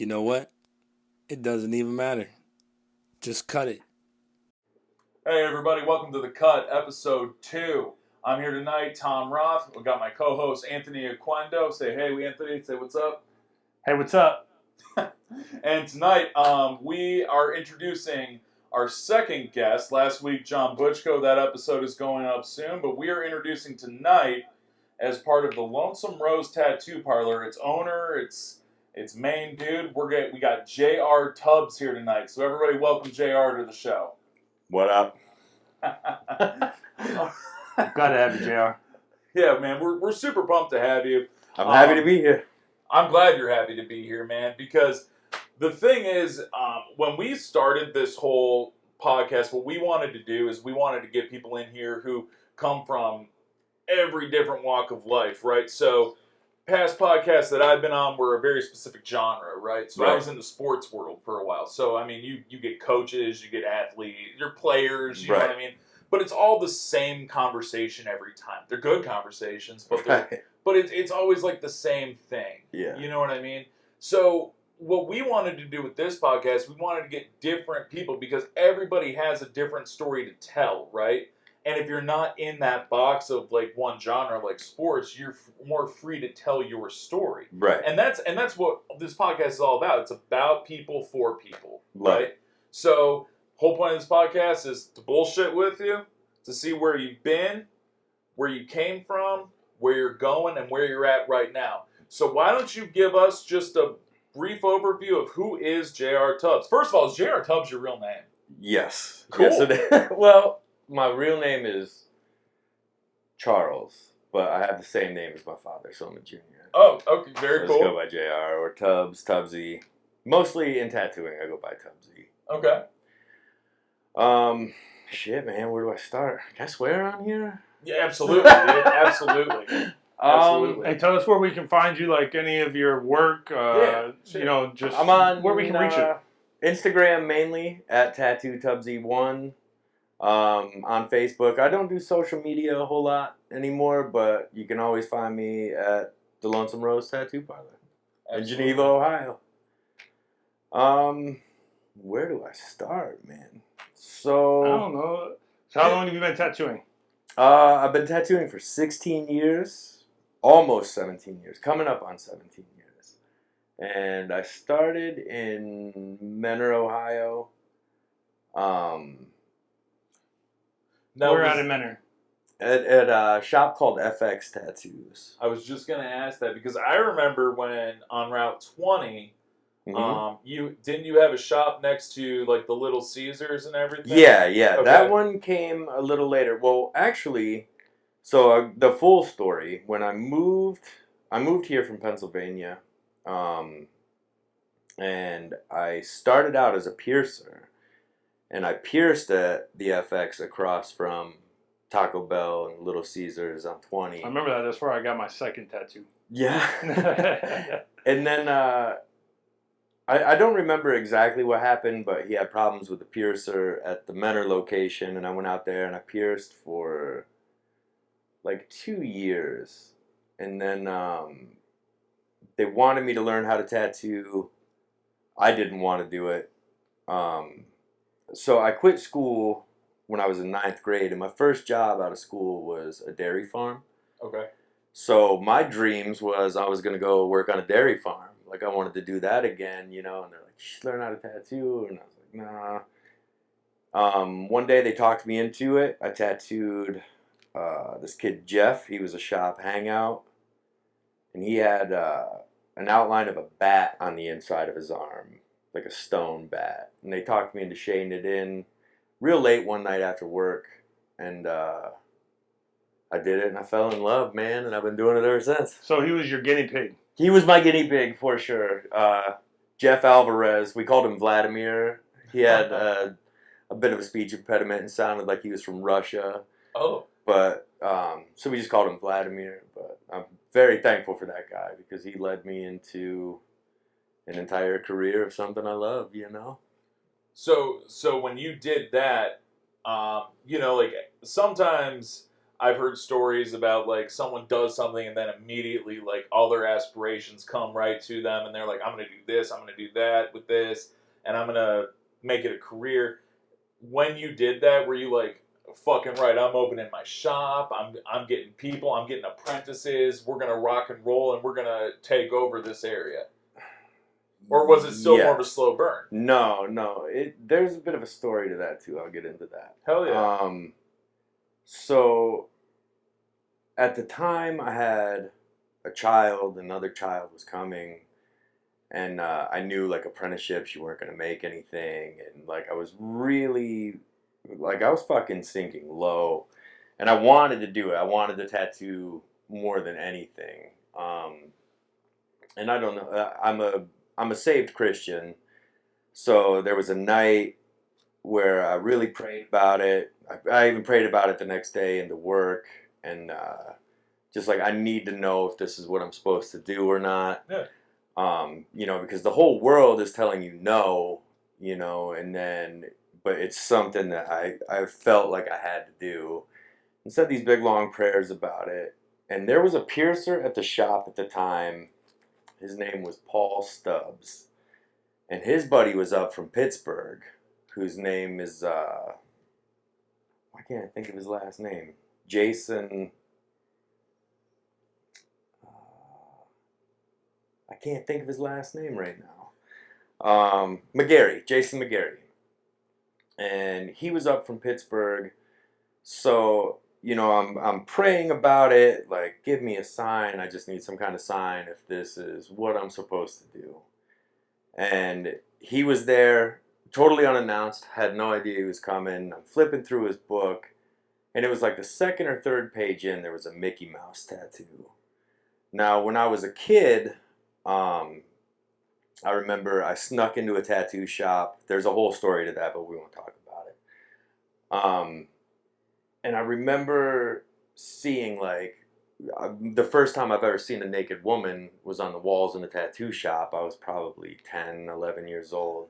You know what? It doesn't even matter. Just cut it. Hey everybody, welcome to The Cut, episode 2. I'm here tonight, Tom Roth. We've got my co-host, Anthony Aquendo. Say hey, Anthony. Say what's up. Hey, what's up? And tonight, we are introducing our second guest. Last week, John Butchko. That episode is going up soon. But we are introducing tonight, as part of the Lonesome Rose Tattoo Parlor, its owner, its main dude. We got J.R. Tubbs here tonight. So everybody welcome J.R. to the show. What up? Glad to have you, JR. Yeah, man, we're super pumped to have you. I'm happy to be here. I'm glad you're happy to be here, man, because the thing is, when we started this whole podcast, what we wanted to do is we wanted to get people in here who come from every different walk of life, right? So past podcasts that I've been on were a very specific genre, right? So I was in the sports world for a while. So, I mean, you get coaches, you get athletes, you're players, you know what I mean? But it's all the same conversation every time. They're good conversations, but it's always like the same thing. Yeah. You know what I mean? So what we wanted to do with this podcast, we wanted to get different people because everybody has a different story to tell, right? And if you're not in that box of like one genre like sports, you're more free to tell your story. Right. And that's what this podcast is all about. It's about people for people, right? So whole point of this podcast is to bullshit with you, to see where you've been, where you came from, where you're going, and where you're at right now. So why don't you give us just a brief overview of who is J.R. Tubbs? First of all, is J.R. Tubbs your real name? Yes. Cool. Yes, it is. Well, my real name is Charles, but I have the same name as my father, so I'm a junior. Oh, okay, very cool. Let's go by JR or Tubbs, Tubbsy. Mostly in tattooing, I go by Tubbsy. Okay. Shit, man, where do I start? Can I swear on here? Yeah, absolutely, dude. Absolutely. Absolutely. Hey, tell us where we can find you, like any of your work. You know, just I'm on where we can reach you. Instagram mainly at TattooTubbsy1. On Facebook. I don't do social media a whole lot anymore, but you can always find me at the Lonesome Rose Tattoo Parlor in Geneva, Ohio. Where do I start, man? So I don't know. So how long have you been tattooing? I've been tattooing for 16 years, almost 17 years, coming up on 17 years. And I started in Menor, Ohio. We're out in Menor. At a shop called FX Tattoos. I was just gonna ask that because I remember when on Route 20, you have a shop next to like the Little Caesars and everything. Yeah. Okay. That one came a little later. Well, actually, so the full story. When I moved here from Pennsylvania, and I started out as a piercer. And I pierced at the FX across from Taco Bell and Little Caesars on 20. I remember that. That's where I got my second tattoo. Yeah. And then I don't remember exactly what happened, but he had problems with the piercer at the Menor location. And I went out there and I pierced for like 2 years. And then they wanted me to learn how to tattoo. I didn't want to do it. So I quit school when I was in 9th grade, and my first job out of school was a dairy farm. Okay. So my dreams was I was going to go work on a dairy farm. Like, I wanted to do that again, you know, and they're like, you should learn how to tattoo. And I was like, nah. One day they talked me into it. I tattooed this kid, Jeff. He was a shop hangout, and he had an outline of a bat on the inside of his arm. Like a stone bat. And they talked me into shading it in real late one night after work. And I did it and I fell in love, man. And I've been doing it ever since. So he was your guinea pig? He was my guinea pig for sure. Jeff Alvarez, we called him Vladimir. He had a bit of a speech impediment and sounded like he was from Russia. Oh. But, so we just called him Vladimir. But I'm very thankful for that guy because he led me into an entire career of something I love, you know? So when you did that, you know, like sometimes I've heard stories about like someone does something and then immediately like all their aspirations come right to them and they're like, I'm going to do this, I'm going to do that with this, and I'm going to make it a career. When you did that, were you like, fucking right, I'm opening my shop, I'm getting people, I'm getting apprentices, we're going to rock and roll and we're going to take over this area? Or was it still more of a slow burn? No. There's a bit of a story to that too. I'll get into that. Hell yeah. So at the time I had a child, another child was coming, and I knew like apprenticeships, you weren't going to make anything, and like I was really, like I was fucking sinking low, and I wanted to do it. I wanted to tattoo more than anything. And I don't know, I'm a saved Christian, so there was a night where I really prayed about it. I even prayed about it the next day into work, and just like I need to know if this is what I'm supposed to do or not. Yeah. You know, because the whole world is telling you no, you know, and then, but it's something that I felt like I had to do. And said these big long prayers about it. And there was a piercer at the shop at the time. His name was Paul Stubbs. And his buddy was up from Pittsburgh, whose name is, I can't think of his last name. Jason, I can't think of his last name right now. McGarry, Jason McGarry. And he was up from Pittsburgh. So, you know, I'm praying about it, like, give me a sign. I just need some kind of sign if this is what I'm supposed to do. And he was there, totally unannounced, had no idea he was coming. I'm flipping through his book, and it was like the second or third page in, there was a Mickey Mouse tattoo. Now, when I was a kid, I remember I snuck into a tattoo shop. There's a whole story to that, but we won't talk about it. And I remember seeing, like, the first time I've ever seen a naked woman was on the walls in a tattoo shop. I was probably 10, 11 years old.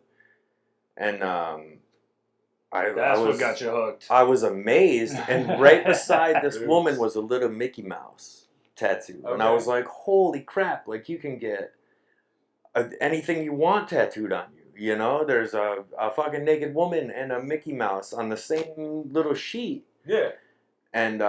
And That's what got you hooked. I was amazed. And right beside this woman was a little Mickey Mouse tattoo. Okay. And I was like, holy crap, like you can get anything you want tattooed on you. You know, there's a fucking naked woman and a Mickey Mouse on the same little sheet. Yeah. And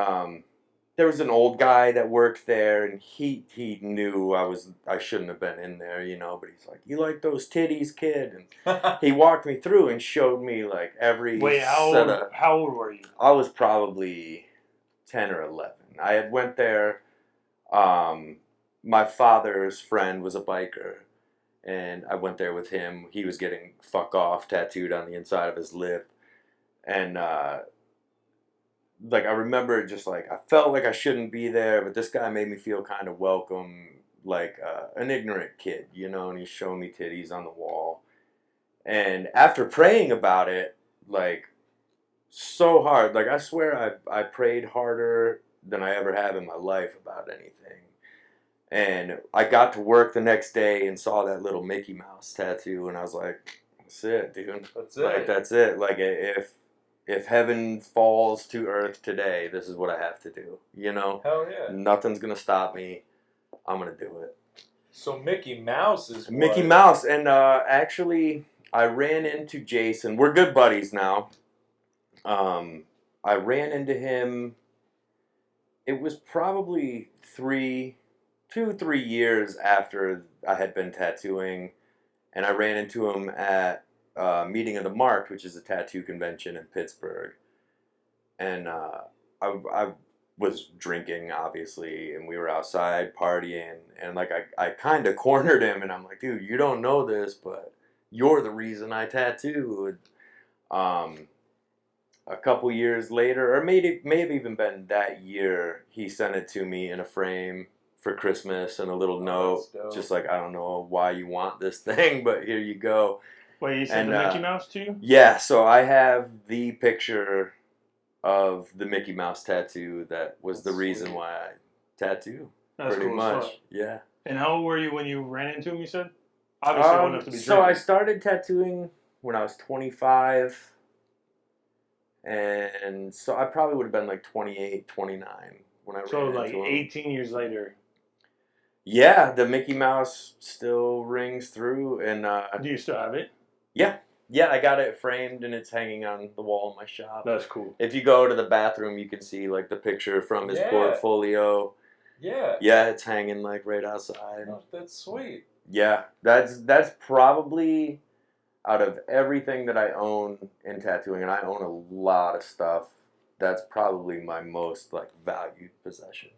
there was an old guy that worked there, and he knew I shouldn't have been in there, you know, but he's like, you like those titties, kid? And he walked me through and showed me like every how old were you? I was probably 10 or 11. I had went there, my father's friend was a biker, and I went there with him. He was getting fuck off tattooed on the inside of his lip, and like I remember just like I felt like I shouldn't be there, but this guy made me feel kind of welcome, like an ignorant kid, you know, and he's showing me titties on the wall. And after praying about it, like so hard, like I swear I prayed harder than I ever have in my life about anything. And I got to work the next day and saw that little Mickey Mouse tattoo, and I was like, that's it, dude. That's it. Like that's it. Like if heaven falls to earth today, this is what I have to do. You know? Hell yeah. Nothing's going to stop me. I'm going to do it. So Mickey Mouse is Mickey Mouse. And actually, I ran into Jason. We're good buddies now. I ran into him. It was probably 3 years after I had been tattooing. And I ran into him at Meeting of the Marked, which is a tattoo convention in Pittsburgh. And I was drinking, obviously, and we were outside partying, and like I kind of cornered him, and I'm like, dude, you don't know this, but you're the reason I tattooed. A couple years later, or may have even been that year, he sent it to me in a frame for Christmas and a little note, just like, I don't know why you want this thing, but here you go. Wait, you sent the Mickey Mouse to you? Yeah, so I have the picture of the Mickey Mouse tattoo that was the reason why I tattoo. That's pretty cool much. Stuff. Yeah. And how old were you when you ran into him, you said? Obviously, old enough to be so I started tattooing when I was 25. And so I probably would have been like 28, 29 when I ran So into like him. 18 years later. Yeah, the Mickey Mouse still rings through, and Do you still have it? yeah, I got it framed and it's hanging on the wall in my shop. That's cool. If you go to the bathroom, you can see like the picture from his portfolio. Yeah. Yeah, it's hanging like right outside. Oh, that's sweet. Yeah, that's probably out of everything that I own in tattooing, and I own a lot of stuff. That's probably my most like valued possession.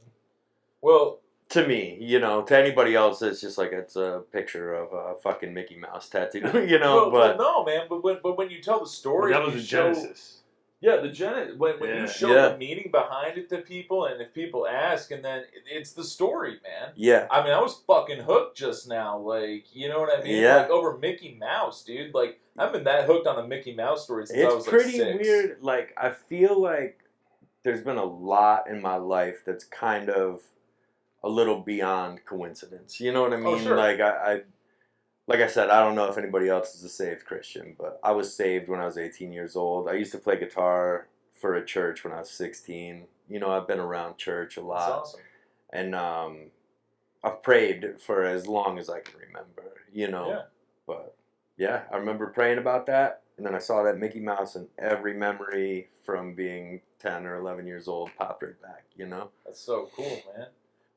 Well, to me, to anybody else, it's just like it's a picture of a fucking Mickey Mouse tattoo, Well, no, man. But when you tell the story, that was the genesis. Yeah, the genesis. When you show the meaning behind it to people, and if people ask, and then it's the story, man. Yeah. I mean, I was fucking hooked just now. Like, you know what I mean? Yeah. Like over Mickey Mouse, dude. Like, I've been that hooked on a Mickey Mouse story since I was like 6. It's pretty weird. Like, I feel like there's been a lot in my life that's kind of a little beyond coincidence. You know what I mean? Oh, sure. Like I said, I don't know if anybody else is a saved Christian, but I was saved when I was 18 years old. I used to play guitar for a church when I was 16. I've been around church a lot. That's awesome. And I've prayed for as long as I can remember, Yeah. But yeah, I remember praying about that. And then I saw that Mickey Mouse, and every memory from being 10 or 11 years old popped right back, That's so cool, man.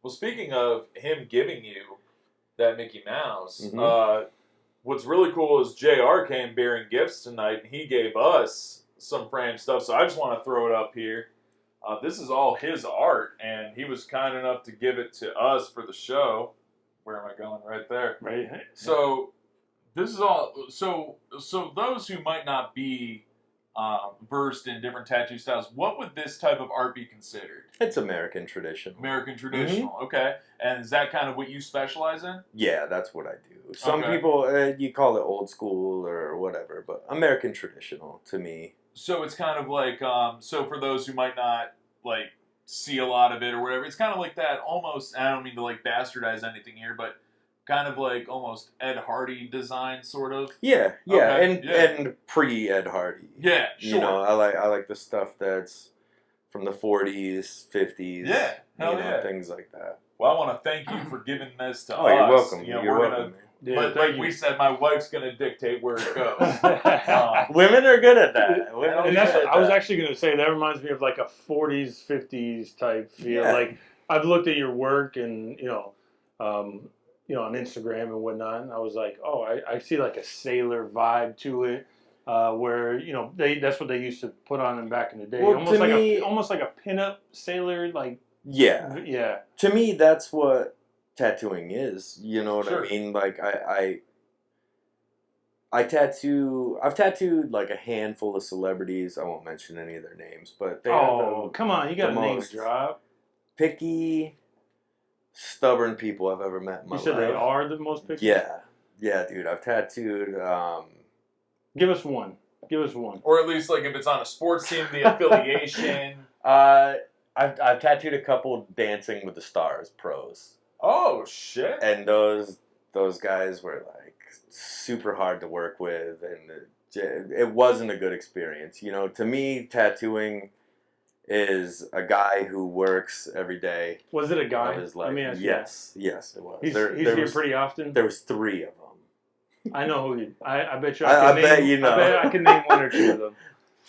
Well, speaking of him giving you that Mickey Mouse, what's really cool is JR came bearing gifts tonight, and he gave us some framed stuff. So I just want to throw it up here. This is all his art, and he was kind enough to give it to us for the show. Where am I going? Right there. Right. So this is all. So those who might not be versed in different tattoo styles, what would this type of art be considered? It's American traditional. American traditional, okay. And is that kind of what you specialize in? Yeah, that's what I do. Some people, you call it old school or whatever, but American traditional to me. So it's kind of like, so for those who might not, like, see a lot of it or whatever, it's kind of like that almost, I don't mean to, like, bastardize anything here, but kind of like almost Ed Hardy design, sort of. Yeah, and pre-Ed Hardy. Yeah, sure. I like the stuff that's from the 40s, 50s. Yeah, things like that. Well, I want to thank you for giving this to us. Oh, you're welcome. You're welcome, man. But like we said, my wife's going to dictate where it goes. Women are good at that. I was actually going to say, that reminds me of like a 40s, 50s type feel. Yeah. Like, I've looked at your work and, on Instagram and whatnot, and I was like, oh, I see like a sailor vibe to it, where that's what they used to put on them back in the day. Well, almost like a pinup sailor, like yeah. To me, that's what tattooing is. You know what I mean? Like I've tattooed like a handful of celebrities. I won't mention any of their names, but they come on, you got a name drop. Picky, stubborn people I've ever met in my life. You said they are the most picky? Yeah, dude. I've tattooed. Give us one. Or at least, like, if it's on a sports team, the affiliation. I've tattooed a couple Dancing with the Stars pros. Oh shit! And those guys were like super hard to work with, and it wasn't a good experience. To me, tattooing is a guy who works every day. Was it a guy? Of his life. Yes, it was. He's here pretty often? There was 3 of them. I know who I bet you. I bet you know. I bet I can name 1 or 2 of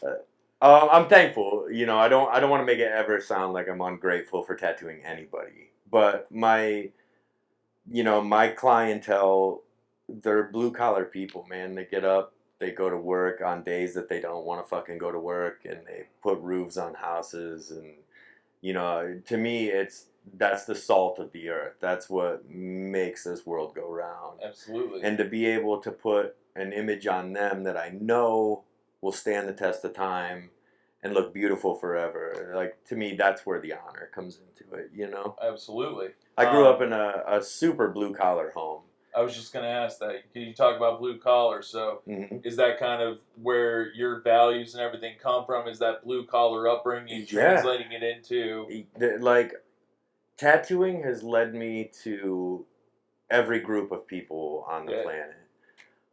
them. I'm thankful. I don't want to make it ever sound like I'm ungrateful for tattooing anybody. But my clientele, they're blue collar people, man. They get up, they go to work on days that they don't want to fucking go to work, and they put roofs on houses, and to me, that's the salt of the earth. That's what makes this world go round. Absolutely. And to be able to put an image on them that I know will stand the test of time and look beautiful forever. Like, to me, that's where the honor comes into it, Absolutely. I grew up in a super blue-collar home. I was just going to ask that. Can you talk about blue collar? So is that kind of where your values and everything come from? Is that blue-collar upbringing translating it into? Like, tattooing has led me to every group of people on the planet.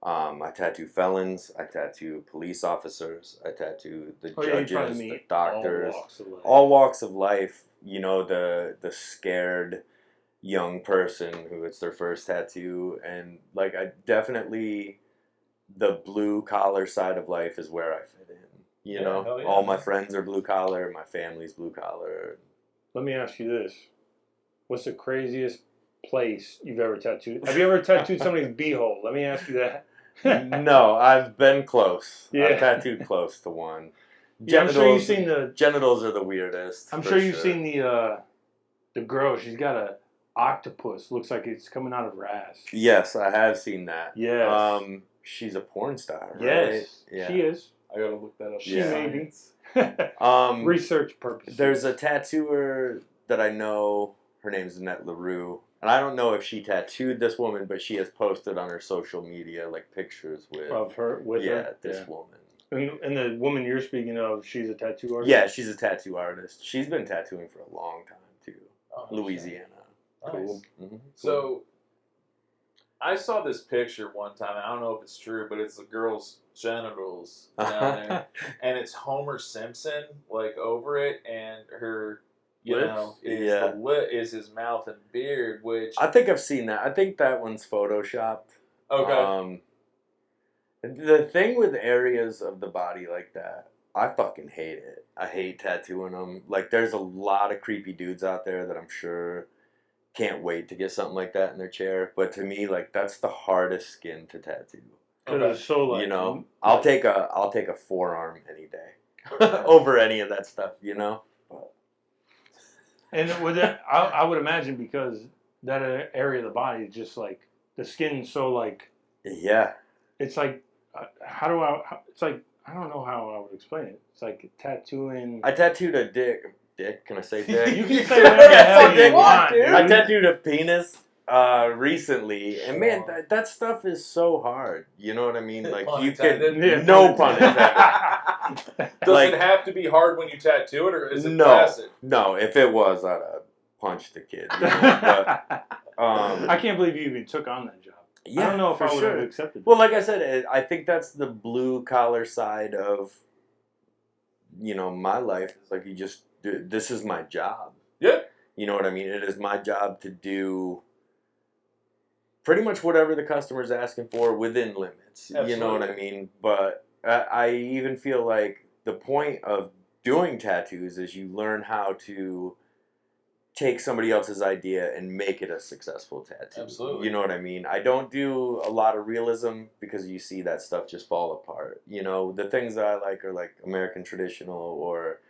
I tattoo felons. I tattoo police officers. I tattoo the Oh yeah, you probably judges, the meet doctors, all walks of life. all walks of life. You know, the scared young person who it's their first tattoo, and like I definitely the blue collar side of life is where I fit in. You know, hell yeah, all my man. friends are blue collar. My family's blue collar. Let me ask you this: what's the craziest place you've ever tattooed? Have you ever tattooed somebody's beehole? Let me ask you that. No, I've been close. Yeah. I've tattooed close to one. Yeah, I'm sure you've seen the. Genitals are the weirdest. I'm for sure you've seen the girl. She's got a octopus. Looks like it's coming out of her ass. Yes, I have seen that. Yes. She's a porn star, right? Yes, Yeah. she is. I gotta look that up. She Yeah. may be. Research purposes. There's a tattooer that I know. Her name's Annette LaRue. And I don't know if she tattooed this woman, but she has posted on her social media like pictures with of her with her. this woman. And the woman you're speaking of, she's a tattoo artist? Yeah, she's a tattoo artist. She's been tattooing for a long time too. Oh, Louisiana. nice. Cool. Mm-hmm. So, I saw this picture one time. I don't know if it's true, but it's the girl's genitals down there, and it's Homer Simpson like over it, and her, is his mouth and beard. Which I think I've seen that. I think that one's photoshopped. okay, The thing with areas of the body like that, I fucking hate it. I hate tattooing them. Like, there's a lot of creepy dudes out there that I'm sure can't wait to get something like that in their chair. But to me, like, that's the hardest skin to tattoo. Because it's so like, you know, I'll take a forearm any day over any of that stuff. You know. And with that, I would imagine because that area of the body is just like the skin's so like. Yeah. It's like, it's like, I don't know how I would explain it. It's like tattooing. I tattooed a dick. Dick? Can I say dick? You can say whatever the hell you want, dude. I tattooed a penis recently, and man, that stuff is so hard. You know what I mean? Like Pun you intended. can Yeah, no pun intended. does like- it have to be hard when you tattoo it, or is it No. passive? No, if it was, I'd have punched the kid. You know? I can't believe you even took on that job. Yeah, I don't know if for I would sure. have accepted it. Well, like I said, I think that's the blue collar side of, my life. It's like this is my job. Yeah. You know what I mean? It is my job to do pretty much whatever the customer's asking for within limits. Absolutely. You know what I mean? But I even feel like the point of doing tattoos is you learn how to take somebody else's idea and make it a successful tattoo. Absolutely. You know what I mean? I don't do a lot of realism because you see that stuff just fall apart. You know, the things that I like are like American traditional or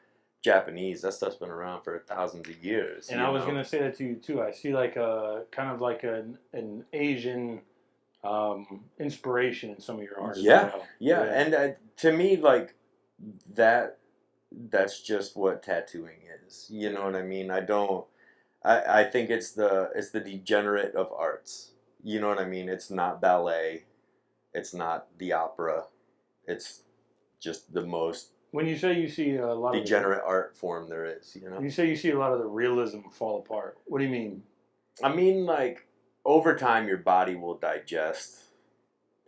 Japanese. That stuff's been around for thousands of years. And I was going to say that to you too. I see like a kind of like an Asian inspiration in some of your art. Yeah, as well. yeah. And to me, like that's just what tattooing is. You know what I mean? I think it's the degenerate of arts. You know what I mean? It's not ballet. It's not the opera. It's just the most When you say you see a lot degenerate art form there is. when you say you see a lot of the realism fall apart, what do you mean? I mean, like, over time, your body will digest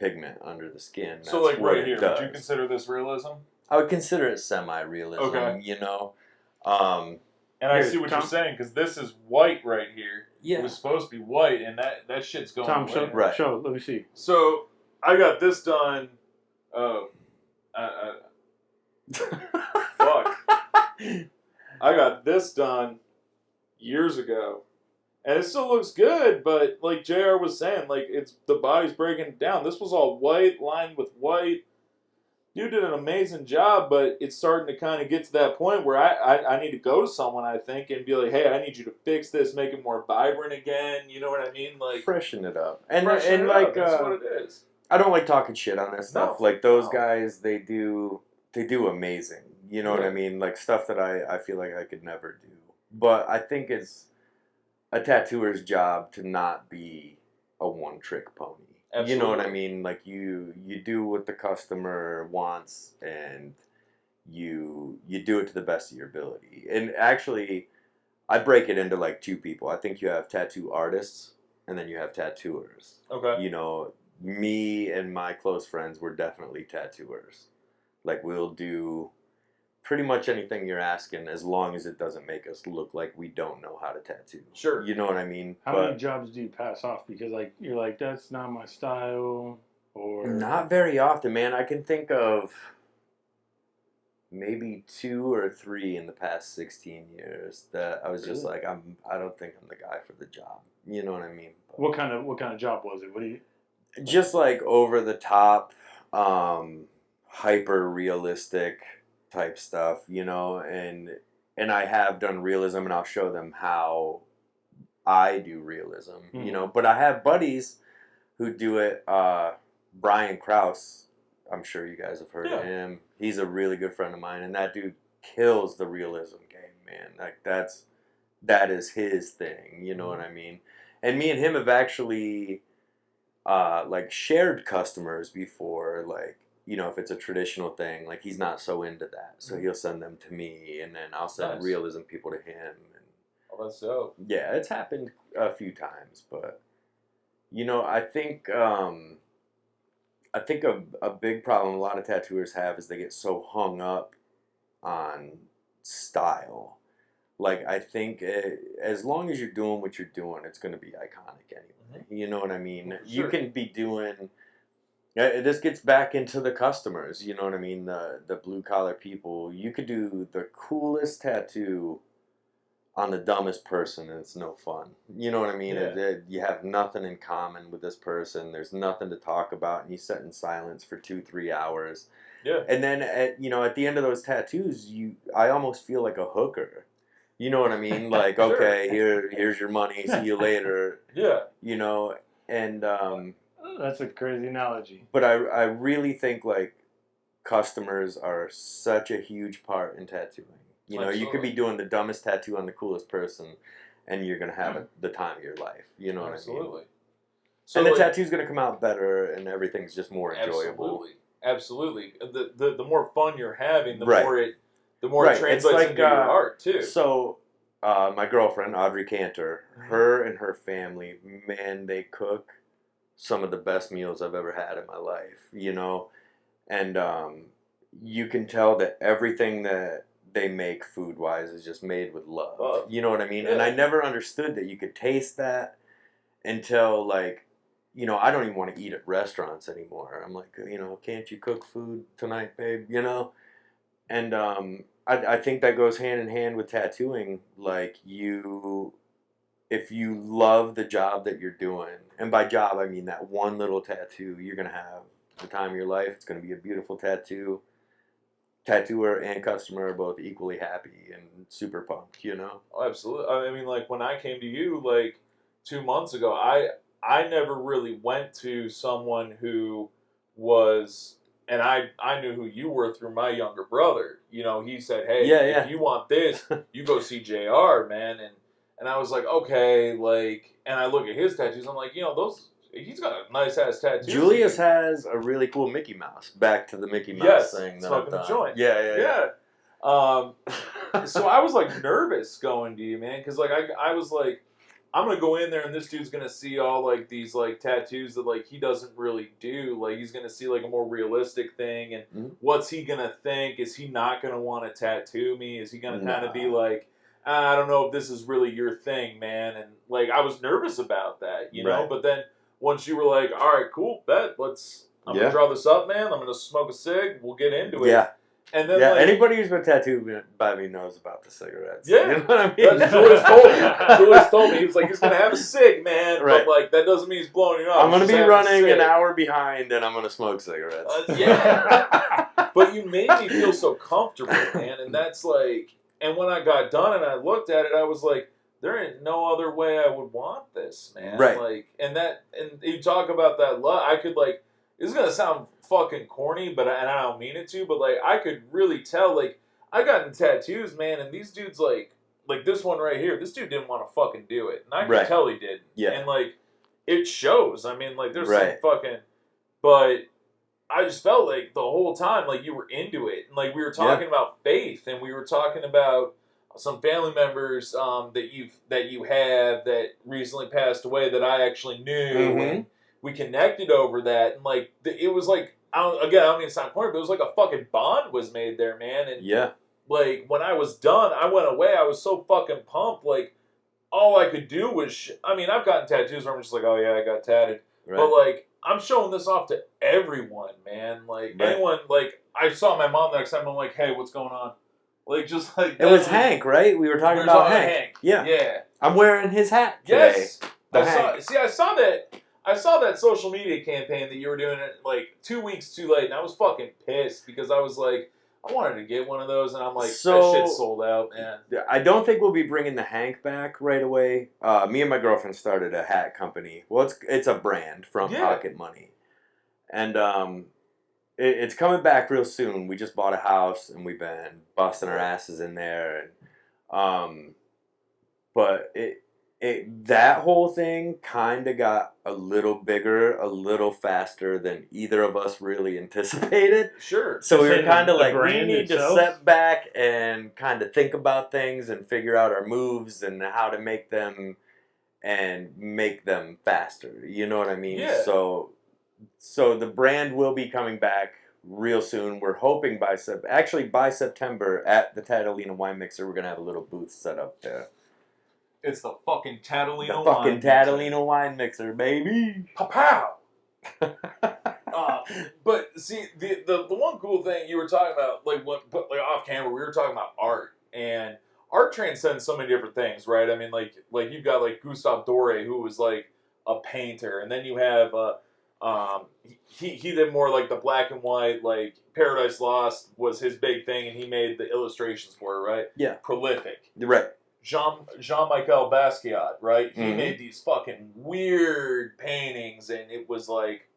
pigment under the skin. So, That's like what right it here, does. would you consider this realism? I would consider it semi-realism. Okay. You know. And I Here, see what Tom. you're saying, because this is white right here. Yeah. It was supposed to be white, and that shit's going Tom, away. Right. show. Let me see. So, I got this done. Fuck. I got this done years ago. And it still looks good, but like JR was saying, like the body's breaking down. This was all white, lined with white. Dude did an amazing job, but it's starting to kind of get to that point where I need to go to someone, I think, and be like, hey, I need you to fix this, make it more vibrant again. You know what I mean? Like Freshen it up. And freshen it like up. That's what it is. I don't like talking shit on that stuff. No. Like those No. guys, they do amazing. You know what I mean? Like stuff that I feel like I could never do. But I think it's a tattooer's job to not be a one-trick pony. Absolutely. You know what I mean? Like you do what the customer wants, and you do it to the best of your ability. And actually, I break it into like two people. I think you have tattoo artists, and then you have tattooers. Okay. You know, me and my close friends, we're definitely tattooers. Like, we'll do pretty much anything you're asking as long as it doesn't make us look like we don't know how to tattoo. Sure. You know what I mean? How many jobs do you pass off because like you're like that's not my style, or Not very often, man. I can think of maybe 2 or 3 in the past 16 years that I was just Really? like, I don't think I'm the guy for the job. You know what I mean? But What kind of job was it? What do you? just like over the top, hyper realistic type stuff, you know, and I have done realism, and I'll show them how I do realism, you know. But I have buddies who do it. Brian Krause, I'm sure you guys have heard of him. He's a really good friend of mine, and that dude kills the realism game, man. Like that is his thing, you know what I mean? And me and him have actually like shared customers before, like, you know, if it's a traditional thing, like he's not so into that, so he'll send them to me, and then I'll send realism people to him. And Oh, that's dope. yeah, it's happened a few times, but you know, I think a big problem a lot of tattooers have is they get so hung up on style. Like, I think as long as you're doing what you're doing, it's going to be iconic anyway. You know what I mean? Sure. You can be doing. This gets back into the customers. You know what I mean? The blue collar people. You could do the coolest tattoo on the dumbest person, and it's no fun. You know what I mean? Yeah. You have nothing in common with this person. There's nothing to talk about, and you sit in silence for 2-3 hours. Yeah. And then at the end of those tattoos, I almost feel like a hooker. You know what I mean? Like, Sure. okay, here's your money. See you later. Yeah. You know, and That's a crazy analogy. but I really think like customers are such a huge part in tattooing. You know, you could be doing the dumbest tattoo on the coolest person, and you're gonna have the time of your life. You know what I mean? Absolutely. So and the tattoo's gonna come out better, and everything's just more enjoyable. Absolutely. The more fun you're having, the Right. more it translates into your art too. So, my girlfriend Audrey Cantor, her and her family, man, they cook some of the best meals I've ever had in my life. You know, and you can tell that everything that they make food-wise is just made with love. You know what I mean? Yeah. And I never understood that you could taste that until, like, you know, I don't even want to eat at restaurants anymore. I'm like, you know, can't you cook food tonight, babe? You know? And I think that goes hand in hand with tattooing. Like, if you love the job that you're doing, and by job I mean that one little tattoo, you're going to have the time of your life. It's going to be a beautiful tattoo. Tattooer and customer are both equally happy and super pumped, you know? Oh, absolutely. I mean, like, when I came to you, like, 2 months ago, I never really went to someone who was, and I knew who you were through my younger brother. You know, he said, hey, if you want this, you go see JR, man. And I was like, okay, like, and I look at his tattoos, I'm like, you know, he's got a nice ass tattoo. Julius has a really cool Mickey Mouse. Back to the Mickey Mouse thing. Smoking the joint. Yeah. So I was like nervous going to you, man, because like I was like, I'm gonna go in there and this dude's gonna see all like these like tattoos that like he doesn't really do. Like he's gonna see like a more realistic thing, and what's he gonna think? Is he not gonna want to tattoo me? Is he gonna kind of be like, I don't know if this is really your thing, man? And like I was nervous about that, you know. But then once you were like, all right, cool, bet, I'm gonna draw this up, man. I'm gonna smoke a cig. We'll get into it. Yeah. And then like, anybody who's been tattooed by me knows about the cigarettes. Yeah. You know what I mean? That's Julius told me. Julius told me. He was like, he's going to have a cig, man. Right. But, like, that doesn't mean he's blowing you up. I'm going to be running an hour behind, and I'm going to smoke cigarettes. But you made me feel so comfortable, man. And that's like, and when I got done and I looked at it, I was like, there ain't no other way I would want this, man. Right. Like, and you talk about that love, I could, like, this is going to sound fucking corny, and I don't mean it to, but like I could really tell, like I got in tattoos, man, and these dudes like this one right here, this dude didn't want to fucking do it, and I could tell he didn't. Yeah. And like it shows. I mean, like there's some fucking, but I just felt like the whole time like you were into it, and like we were talking about faith, and we were talking about some family members that you have that recently passed away that I actually knew. we connected over that, and like it was like I don't mean to sound corny, but it was like a fucking bond was made there, man. And Yeah. like when I was done, I went away. I was so fucking pumped. Like all I could do was, I mean, I've gotten tattoos where I'm just like, oh yeah, I got tatted, Right. but like I'm showing this off to everyone, man. Like Right. anyone, like I saw my mom the next time. I'm like, hey, what's going on? Like just like It was Hank, right? We were talking about Hank. Yeah. Yeah. I'm wearing his hat today. Yes. The I Hank. saw that. I saw that social media campaign that you were doing it like 2 weeks too late, and I was fucking pissed because I was like, I wanted to get one of those, and I'm like, that shit's sold out, man. I don't think we'll be bringing the Hank back right away. Me and my girlfriend started a hat company. Well, it's a brand, Front Pocket Money, and it's coming back real soon. We just bought a house, and we've been busting our asses in there, and but that whole thing kind of got a little bigger, a little faster than either of us really anticipated. Sure. So we were kind of like, we need itself? to step back and kind of think about things and figure out our moves and how to make them faster. You know what I mean? Yeah. So the brand will be coming back real soon. We're hoping by September at the Tatalina Wine Mixer, we're going to have a little booth set up there. It's the fucking Tatalina Wine Mixer, baby. Pow! But see, the one cool thing you were talking about, like off camera, we were talking about art, and art transcends so many different things, right? I mean, like you've got like Gustave Doré, who was like a painter, and then you have he did more like the black and white, like Paradise Lost was his big thing, and he made the illustrations for it, right? Yeah. Prolific. Right. Jean-Michel Basquiat, right? He Mhm. made these fucking weird paintings, and it was like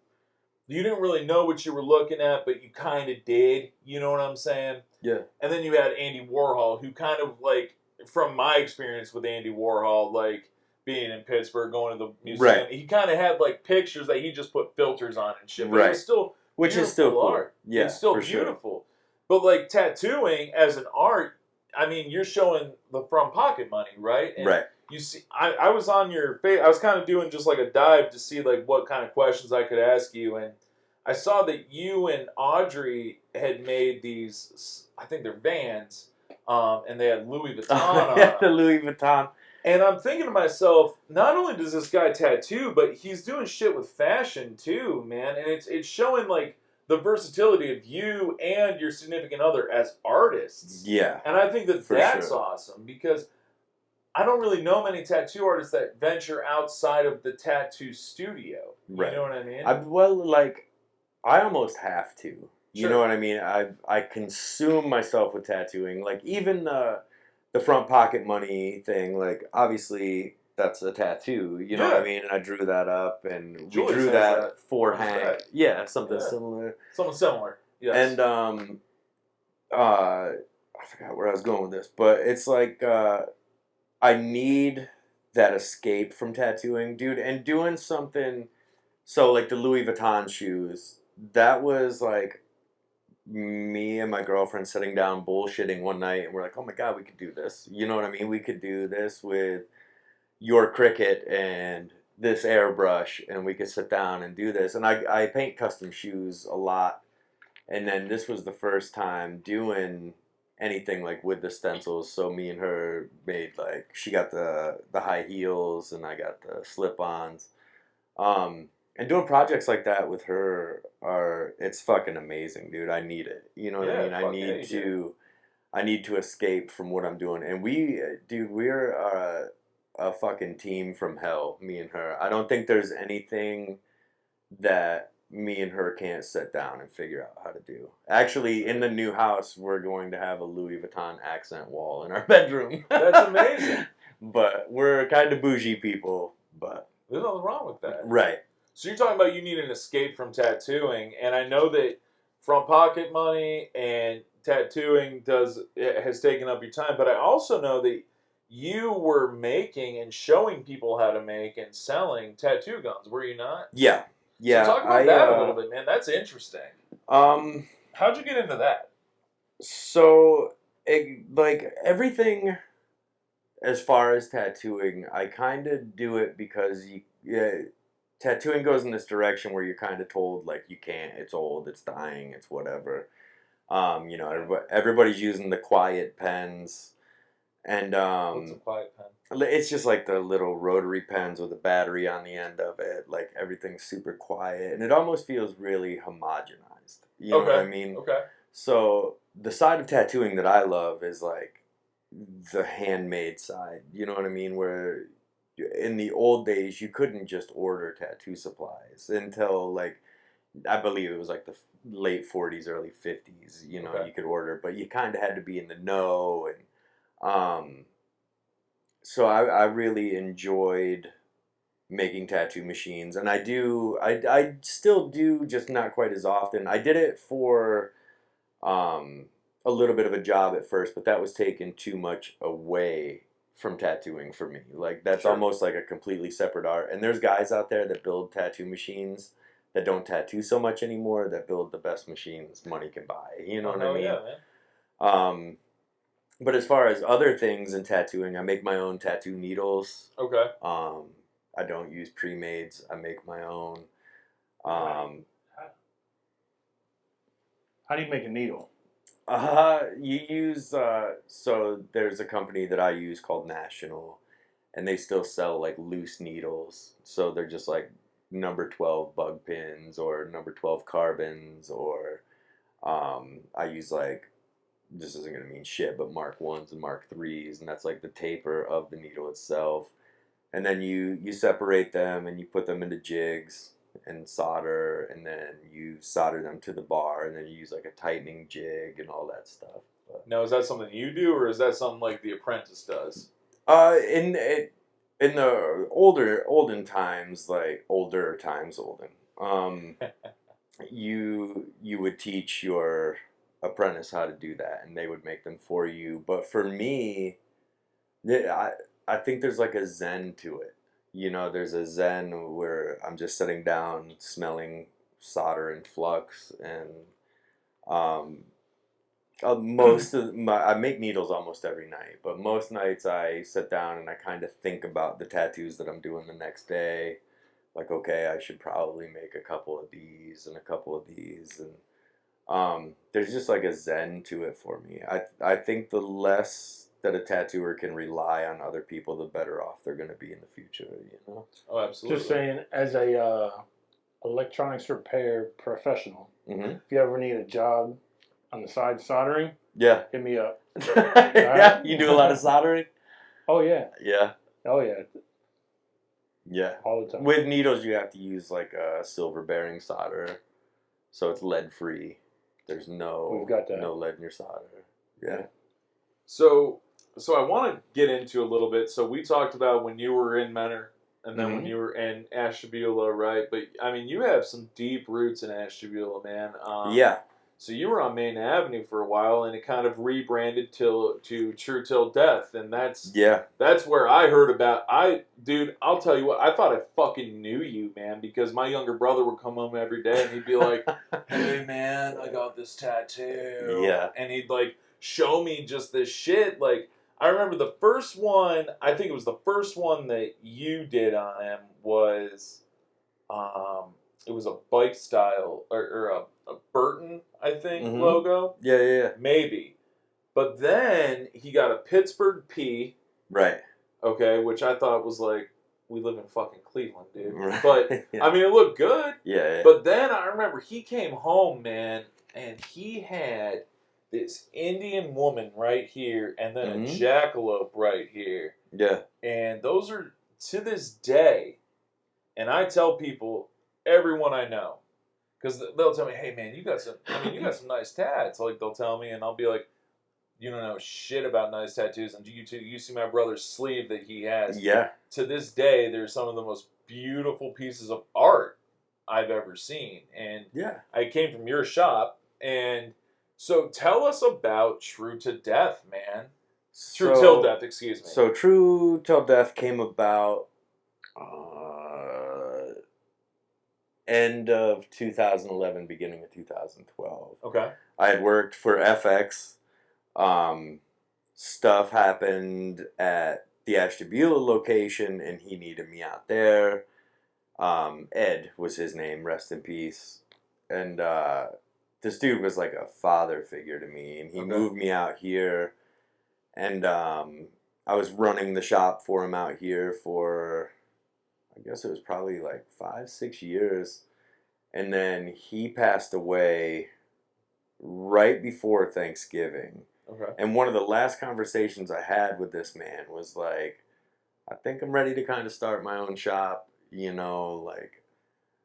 you didn't really know what you were looking at, but you kind of did. You know what I'm saying? Yeah. And then you had Andy Warhol, who kind of like, from my experience with Andy Warhol, like being in Pittsburgh, going to the museum, Right. he kind of had like pictures that he just put filters on and shit. But Right. it was still Which is still cool. art. Yeah, it's still for sure. beautiful. But like tattooing as an art, I mean, you're showing the From Pocket Money, right? And Right. you see, I was on your face. I was kind of doing just like a dive to see like what kind of questions I could ask you, and I saw that you and Audrey had made these. I think they're Vans, and they had Louis Vuitton on Yeah, them. the Louis Vuitton. And I'm thinking to myself, not only does this guy tattoo, but he's doing shit with fashion too, man. And it's showing like the versatility of you and your significant other as artists. Yeah. And I think that For that's sure. awesome because I don't really know many tattoo artists that venture outside of the tattoo studio. You Right. know what I mean? I almost have to. You Sure. know what I mean? I consume myself with tattooing. Like even the Front Pocket Money thing. Like obviously that's a tattoo. You know what I mean? And I drew that up, and Julie we drew says that for What is Hank. that? Yeah, something Yeah. similar. Something similar. Yes. And I forgot where I was going with this, but it's like I need that escape from tattooing, dude, and doing something. So like the Louis Vuitton shoes, that was like me and my girlfriend sitting down bullshitting one night, and we're like, oh my god, we could do this. You know what I mean? We could do this with your Cricut and this airbrush, and we could sit down and do this. And I paint custom shoes a lot. And then this was the first time doing anything like with the stencils. So me and her made like, she got the high heels and I got the slip-ons. And doing projects like that with her it's fucking amazing, dude. I need it. You know what I mean? I need to escape from what I'm doing. And we're a fucking team from hell, me and her. I don't think there's anything that me and her can't sit down and figure out how to do. Actually, in the new house, we're going to have a Louis Vuitton accent wall in our bedroom. That's amazing. But we're kind of bougie people, but... There's nothing wrong with that. Right. So you're talking about you need an escape from tattooing, and I know that From Pocket Money and tattooing has taken up your time, but I also know that you were making and showing people how to make and selling tattoo guns, were you not? Yeah. Yeah. So talk about that a little bit, man. That's interesting. How'd you get into that? So, like, everything as far as tattooing, I kind of do it because tattooing goes in this direction where you're kind of told like you can't, it's old, it's dying, it's whatever. You know, everybody's using the quiet pens, and What's a quiet pen? it's just like the little rotary pens with a battery on the end of it. Like everything's super quiet, and it almost feels really homogenized. You know what I mean? Okay. So the side of tattooing that I love is like the handmade side. You know what I mean? Where in the old days you couldn't just order tattoo supplies until like I believe it was like the late 40s, early 50s. You know, Okay. you could order, but you kind of had to be in the know. And so I really enjoyed making tattoo machines, and I still do, just not quite as often. I did it for a little bit of a job at first, but that was taken too much away from tattooing for me. Like that's Sure. almost like a completely separate art. And there's guys out there that build tattoo machines that don't tattoo so much anymore, that build the best machines money can buy. You know what I mean? Yeah, man. But as far as other things in tattooing, I make my own tattoo needles. Okay. I don't use pre-mades. I make my own. How do you make a needle? You use so there's a company that I use called National, and they still sell like loose needles. So they're just like number 12 bug pins or number 12 carbons, or I use like, this isn't gonna mean shit, but Mark 1s and Mark 3s, and that's like the taper of the needle itself. And then you separate them and you put them into jigs and solder, and then you solder them to the bar, and then you use like a tightening jig and all that stuff. But, Now, is that something you do, or is that something like the apprentice does? in the olden times, like older times, you would teach your apprentice how to do that, and they would make them for you. But for me, I think there's like a zen to it. You know, there's a zen where I'm just sitting down, smelling solder and flux, and um, most of my I make needles almost every night, but most nights I sit down and I kind of think about the tattoos that I'm doing the next day. Like, okay, I should probably make a couple of these and a couple of these, and there's just like a zen to it for me. I think the less that a tattooer can rely on other people, the better off they're going to be in the future. You know. Oh, absolutely. Just saying, as a electronics repair professional, Mm-hmm. if you ever need a job on the side soldering, Yeah. hit me up. Yeah. You do a lot of soldering. Oh yeah. Yeah. Oh yeah. Yeah. All the time. With needles, you have to use like a silver bearing solder, so it's lead free. There's We've got that. no lead in your solder. Yeah. So I want to get into a little bit. So we talked about when you were in Menor, and then when Mhm. you were in Ashtabula, right? But I mean, you have some deep roots in Ashtabula, man. Yeah. So you were on Main Avenue for a while, and it kind of rebranded to True Till Death, and that's where I heard about. Dude, I'll tell you what, I thought I fucking knew you, man, because my younger brother would come home every day and he'd be like, "Hey, man, I got this tattoo," Yeah. and he'd like show me just this shit. Like, I remember the first one. I think it was the first one that you did on him was, it was a bike style or a Burton, I think, Mhm. logo. Yeah. Maybe. But then he got a Pittsburgh P, Right. okay, which I thought was like, we live in fucking Cleveland, dude. Right. But, Yeah. I mean, it looked good. Yeah. But then I remember he came home, man, and he had this Indian woman right here and then Mhm. a jackalope right here. Yeah. And those are, to this day, and I tell people, everyone I know, because they'll tell me, "Hey, man, you got some nice tats." Like, they'll tell me, and I'll be like, "You don't know shit about nice tattoos." And you see my brother's sleeve that he has. Yeah. To this day, they're some of the most beautiful pieces of art I've ever seen. And Yeah. I came from your shop, and so tell us about True to Death, man. True Till Death, excuse me. So True Till Death came about end of 2011, beginning of 2012. Okay. I had worked for FX. Stuff happened at the Ashtabula location, and he needed me out there. Ed was his name, rest in peace. And this dude was like a father figure to me, and he moved me out here, and I was running the shop for him out here for, I guess it was probably like 5-6 years, and then he passed away right before Thanksgiving. Okay. And one of the last conversations I had with this man was like, I think I'm ready to kind of start my own shop, you know, like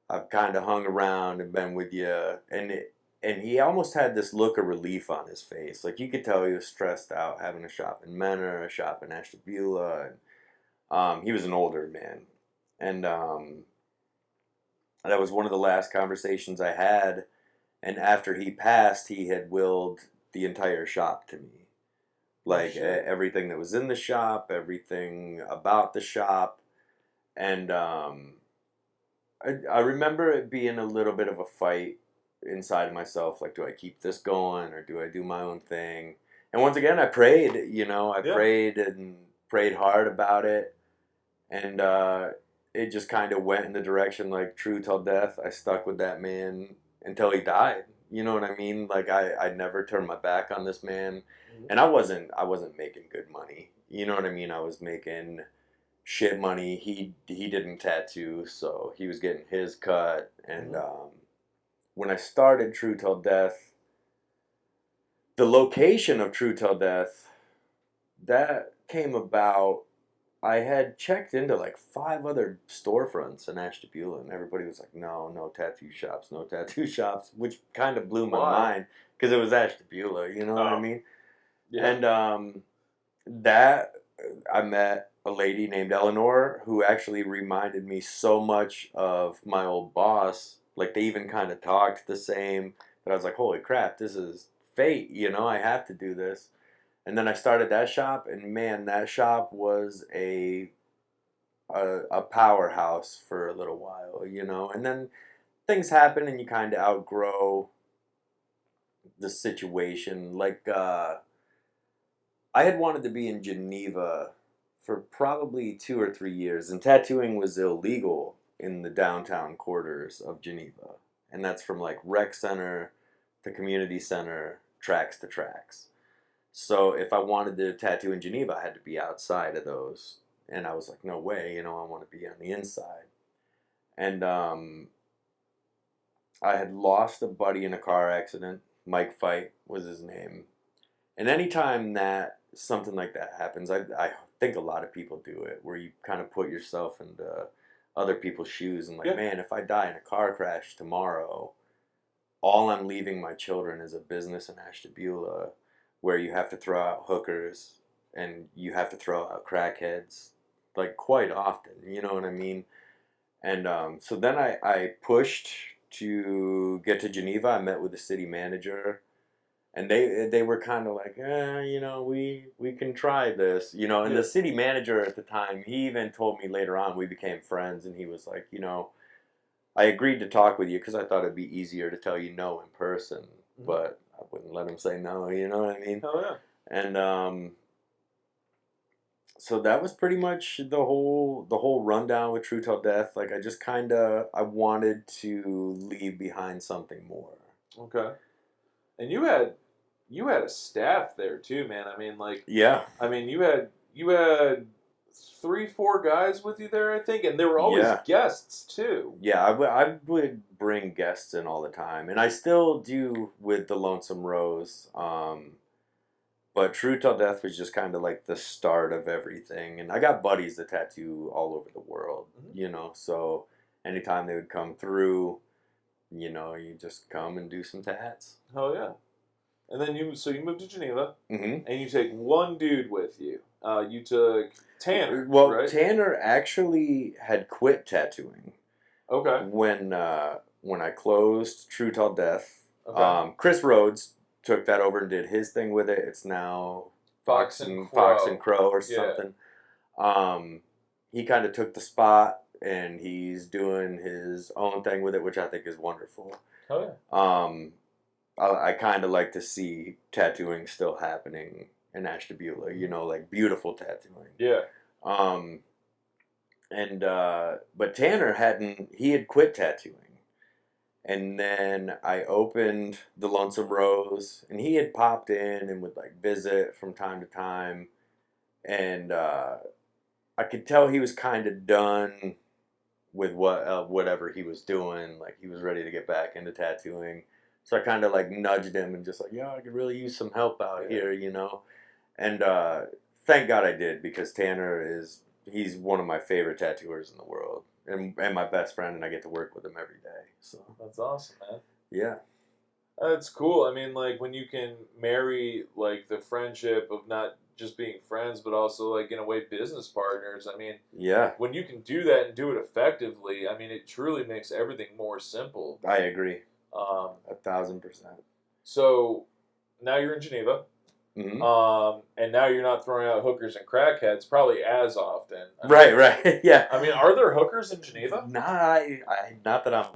I've kind of hung around and been with you, and he almost had this look of relief on his face. Like you could tell he was stressed out having a shop in Menor, a shop in Ashtabula, and he was an older man. And that was one of the last conversations I had. And after he passed, he had willed the entire shop to me. Like everything that was in the shop, everything about the shop. And I remember it being a little bit of a fight inside of myself. Like, do I keep this going or do I do my own thing? And once again, I prayed, you know, I prayed and prayed hard about it. And it just kind of went in the direction like true till death. I stuck with that man until he died. You know what I mean? Like I never turned my back on this man. And I wasn't making good money. You know what I mean? I was making shit money. He didn't tattoo, so he was getting his cut. And when I started True Till Death, the location of True Till Death, that came about. I had checked into like 5 other storefronts in Ashtabula, and everybody was like, no tattoo shops, no tattoo shops, which kind of blew my mind because it was Ashtabula, you know what I mean? Yeah. And that I met a lady named Eleanor who actually reminded me so much of my old boss. Like they even kind of talked the same. That I was like, holy crap, this is fate. You know, I have to do this. And then I started that shop, and man, that shop was a powerhouse for a little while. You know, and then things happen, and you kind of outgrow the situation. Like I had wanted to be in Geneva for probably 2 or 3 years, and tattooing was illegal in the downtown quarters of Geneva. And that's from like rec center to community center, tracks to tracks. So if I wanted to tattoo in Geneva, I had to be outside of those. And I was like, no way, you know, I want to be on the inside. And I had lost a buddy in a car accident. Mike Fight was his name. And anytime that something like that happens, I think a lot of people do it, where you kind of put yourself into other people's shoes and like, man, if I die in a car crash tomorrow, all I'm leaving my children is a business in Ashtabula where you have to throw out hookers and you have to throw out crackheads, like quite often, you know what I mean? And so then I pushed to get to Geneva. I met with the city manager. And they were kind of like, you know, we can try this, you know. And the city manager at the time, he even told me later on, we became friends, and he was like, you know, I agreed to talk with you because I thought it'd be easier to tell you no in person, but I wouldn't let him say no, you know what I mean? Oh yeah. And so that was pretty much the whole rundown with True Till Death. Like I just I wanted to leave behind something more. Okay. And you had a staff there too, man. I mean, like, I mean, you had 3-4 guys with you there, I think, and there were always guests too. Yeah, I would bring guests in all the time, and I still do with the Lonesome Rose. But True Till Death was just kind of like the start of everything, and I got buddies that tattoo all over the world, you know. So anytime they would come through, you know, you just come and do some tats. Oh yeah. And then you moved to Geneva, and you take one dude with you. You took Tanner. Well, right? Tanner actually had quit tattooing. Okay. When I closed True Till Death, Chris Rhodes took that over and did his thing with it. It's now Fox and Crow or something. He kind of took the spot, and he's doing his own thing with it, which I think is wonderful. Oh yeah. I kind of like to see tattooing still happening in Ashtabula, you know, like beautiful tattooing. Yeah. And but Tanner he had quit tattooing. And then I opened the Lonesome Rose, and he had popped in and would like visit from time to time. And I could tell he was kind of done with whatever he was doing. Like he was ready to get back into tattooing. So I kind of like nudged him and just like, yeah, I could really use some help out here, you know. And thank God I did, because he's one of my favorite tattooers in the world, and my best friend, and I get to work with him every day. So That's awesome, man. yeah. That's cool. I mean, like when you can marry like the friendship of not just being friends, but also like in a way business partners. I mean, Yeah, when you can do that and do it effectively, I mean, it truly makes everything more simple. I agree. Um, 1,000%. so now you're in Geneva, Hmm. and now you're not throwing out hookers and crackheads probably as often. I mean, Right, yeah. I mean, are there hookers in Geneva? Not that I'm,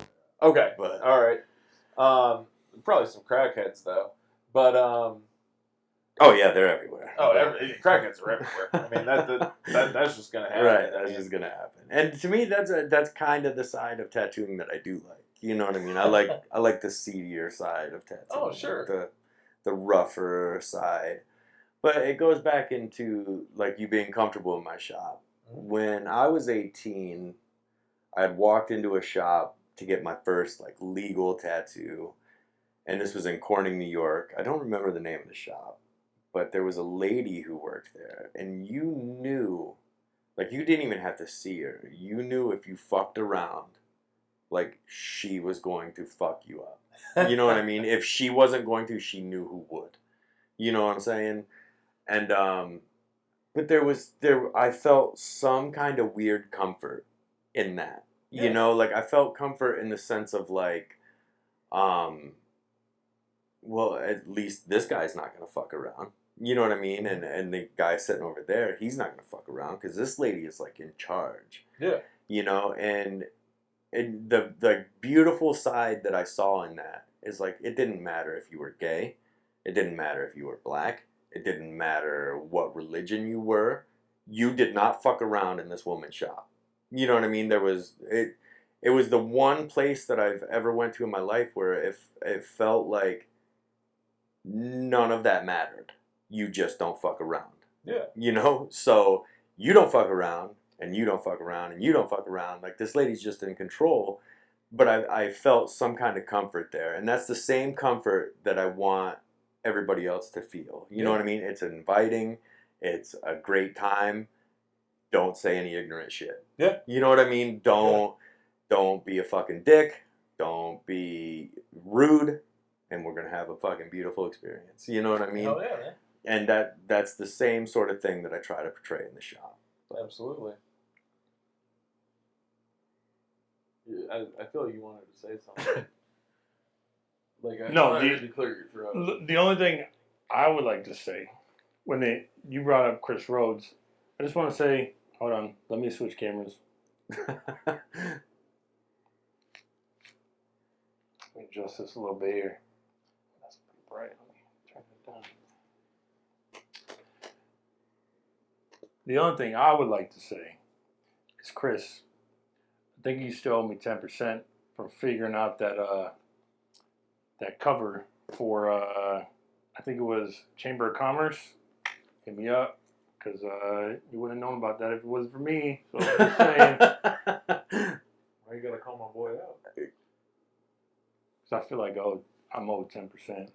Okay, but all right. Probably some crackheads though, but oh yeah, they're everywhere. crackheads are everywhere. I mean, that's just gonna happen. Right, I that's mean, just gonna happen. And to me, that's kind of the side of tattooing that I do like. You know what I mean? I like the seedier side of tattooing. Oh, sure. The rougher side. But it goes back into like you being comfortable in my shop. When I was 18, I had walked into a shop to get my first like legal tattoo, and this was in Corning, New York. I don't remember the name of the shop, but there was a lady who worked there, and you knew, like you didn't even have to see her. You knew if you fucked around, like she was going to fuck you up. You know what I mean? If she wasn't going to, she knew who would. You know what I'm saying? And but I felt some kind of weird comfort in that. Yeah. You know, like I felt comfort in the sense of like, well, at least this guy's not gonna fuck around. You know what I mean? And the guy sitting over there, he's not gonna fuck around because this lady is like in charge. Yeah. You know, and the beautiful side that I saw in that is like it didn't matter if you were gay, it didn't matter if you were black, it didn't matter what religion you were. You did not fuck around in this woman's shop. You know what I mean? It was the one place that I've ever went to in my life where it felt like none of that mattered. You just don't fuck around. Yeah. You know? So you don't fuck around, and you don't fuck around, and you don't fuck around. Like this lady's just in control. But I felt some kind of comfort there. And that's the same comfort that I want everybody else to feel. You know what I mean? It's inviting. It's a great time. Don't say any ignorant shit. Yeah. You know what I mean? Don't be a fucking dick. Don't be rude. And we're going to have a fucking beautiful experience. You know what I mean? Oh, yeah, man. And that's the same sort of thing that I try to portray in the shop. Absolutely. I feel like you wanted to say something. No, wanted to clear your throat. The only thing I would like to say, when you brought up Chris Rhodes, I just want to say, hold on, let me switch cameras. Let me adjust this a little bit here. That's pretty bright. Let me turn it down. The only thing I would like to say is, Chris, I think you still owe me 10% for figuring out that cover for I think it was Chamber of Commerce. Hit me up, because you wouldn't have known about that if it wasn't for me. So I'm just saying. Why you gotta call my boy out? Because I feel like I'm owed 10%.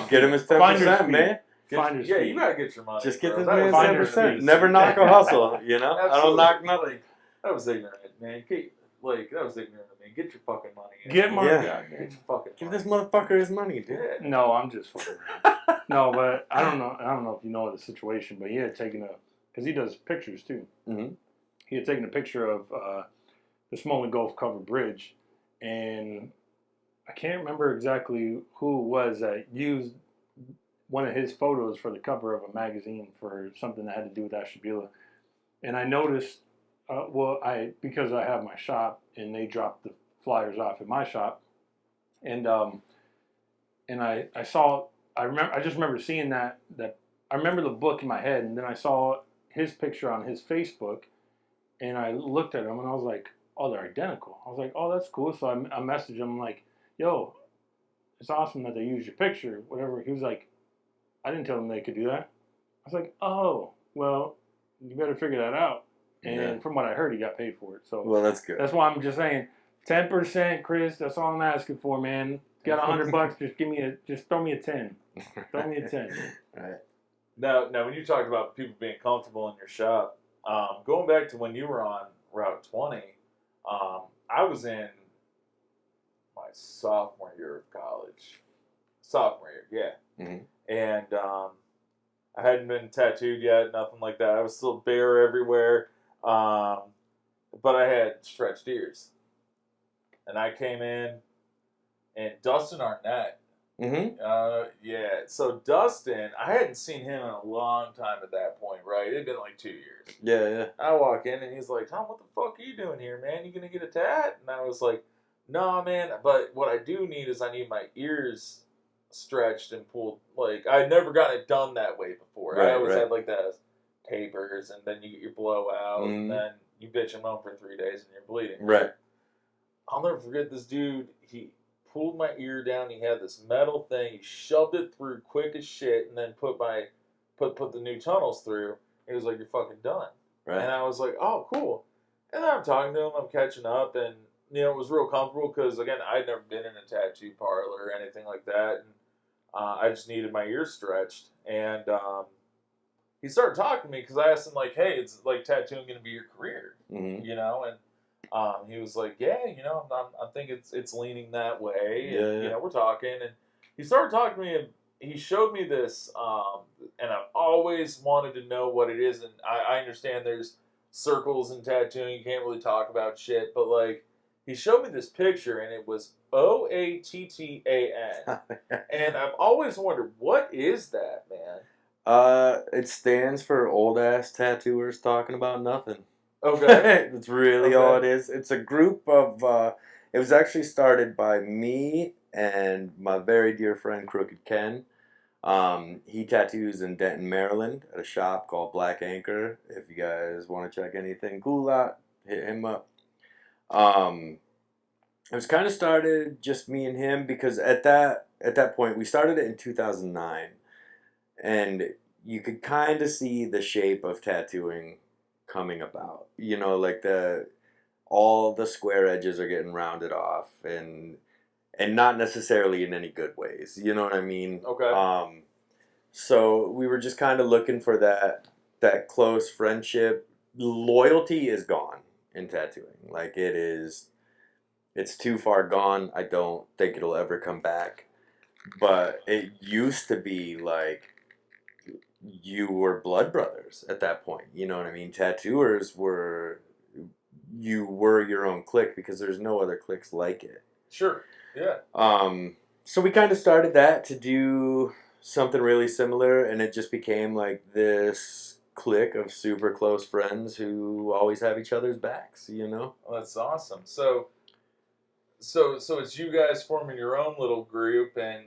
Get him his 10%, man. Finder's Yeah, fee. you gotta get your money. Just get bro. this That man was 10%. ignorant. Never knock a hustle, you know? I don't Absolutely. knock nothing. That was ignorant, man. That was ignorant of me. Get your fucking money. Get my Yeah. Get your fucking Give money. this motherfucker his money, dude. Yeah. No, I'm just fucking around. No, but I don't know if you know the situation, but he had taken because he does pictures too. Mm-hmm. He had taken a picture of the Smolin Gulf covered bridge, and I can't remember exactly who it was that used one of his photos for the cover of a magazine for something that had to do with Ashtabula. And I noticed, because I have my shop and they dropped the flyers off at my shop, and I saw, I just remember seeing that I remember the book in my head, and then I saw his picture on his Facebook, and I looked at them and I was like, oh, they're identical. I was like, oh, that's cool. So I messaged him like, yo, it's awesome that they used your picture, whatever. He was like, I didn't tell them they could do that. I was like, oh, well, you better figure that out. And from what I heard, he got paid for it. So well, that's good. That's why I'm just saying, 10%, Chris. That's all I'm asking for, man. Got $100? Just throw me a 10. Throw me a 10. Right. Now, when you talked about people being comfortable in your shop, going back to when you were on Route 20, I was in my sophomore year of college. Sophomore year, yeah. Mm-hmm. And I hadn't been tattooed yet, nothing like that. I was still bare everywhere, but I had stretched ears. And I came in, and Dustin Arnett. Mm-hmm. Yeah. So Dustin, I hadn't seen him in a long time at that point, right? It had been like 2 years. Yeah, yeah. I walk in, and he's like, Tom, what the fuck are you doing here, man? You gonna get a tat? And I was like, no, man. But what I do need is I need my ears stretched and pulled. Like, I'd never gotten it done that way before. Right, I always right. had like that tapers, and then you get your blowout, and then you bitch and moan for 3 days, and you're bleeding. Right. I'll never forget this dude. He pulled my ear down. He had this metal thing. He shoved it through quick as shit, and then put the new tunnels through. He was like, "You're fucking done." Right. And I was like, "Oh, cool." And then I'm talking to him. I'm catching up, and it was real comfortable because again, I'd never been in a tattoo parlor or anything like that, and I just needed my ears stretched. And he started talking to me because I asked him like, "Hey, it's like tattooing going to be your career?" Mm-hmm. And he was like, "Yeah, I think it's leaning that way." And, Yeah. we're talking, and he started talking to me, and he showed me this, and I've always wanted to know what it is. And I understand there's circles in tattooing, you can't really talk about shit, but like, he showed me this picture, and it was OATTAN, and I've always wondered, what is that, man? It stands for old ass tattooers talking about nothing. Okay. That's really all it is. It's a group of, it was actually started by me and my very dear friend Crooked Ken. He tattoos in Denton, Maryland at a shop called Black Anchor. If you guys want to check anything cool out, hit him up. It was kind of started just me and him because at that point we started it in 2009, and you could kind of see the shape of tattooing coming about. Like all the square edges are getting rounded off, and not necessarily in any good ways. You know what I mean? Okay. So we were just kind of looking for that close friendship. Loyalty is gone in tattooing. Like it's too far gone. I don't think it'll ever come back. But it used to be like you were blood brothers at that point. You know what I mean? Tattooers were your own clique because there's no other cliques like it. Sure. Yeah. So we kind of started that to do something really similar, and it just became like this clique of super close friends who always have each other's backs. Well, that's awesome. So it's you guys forming your own little group and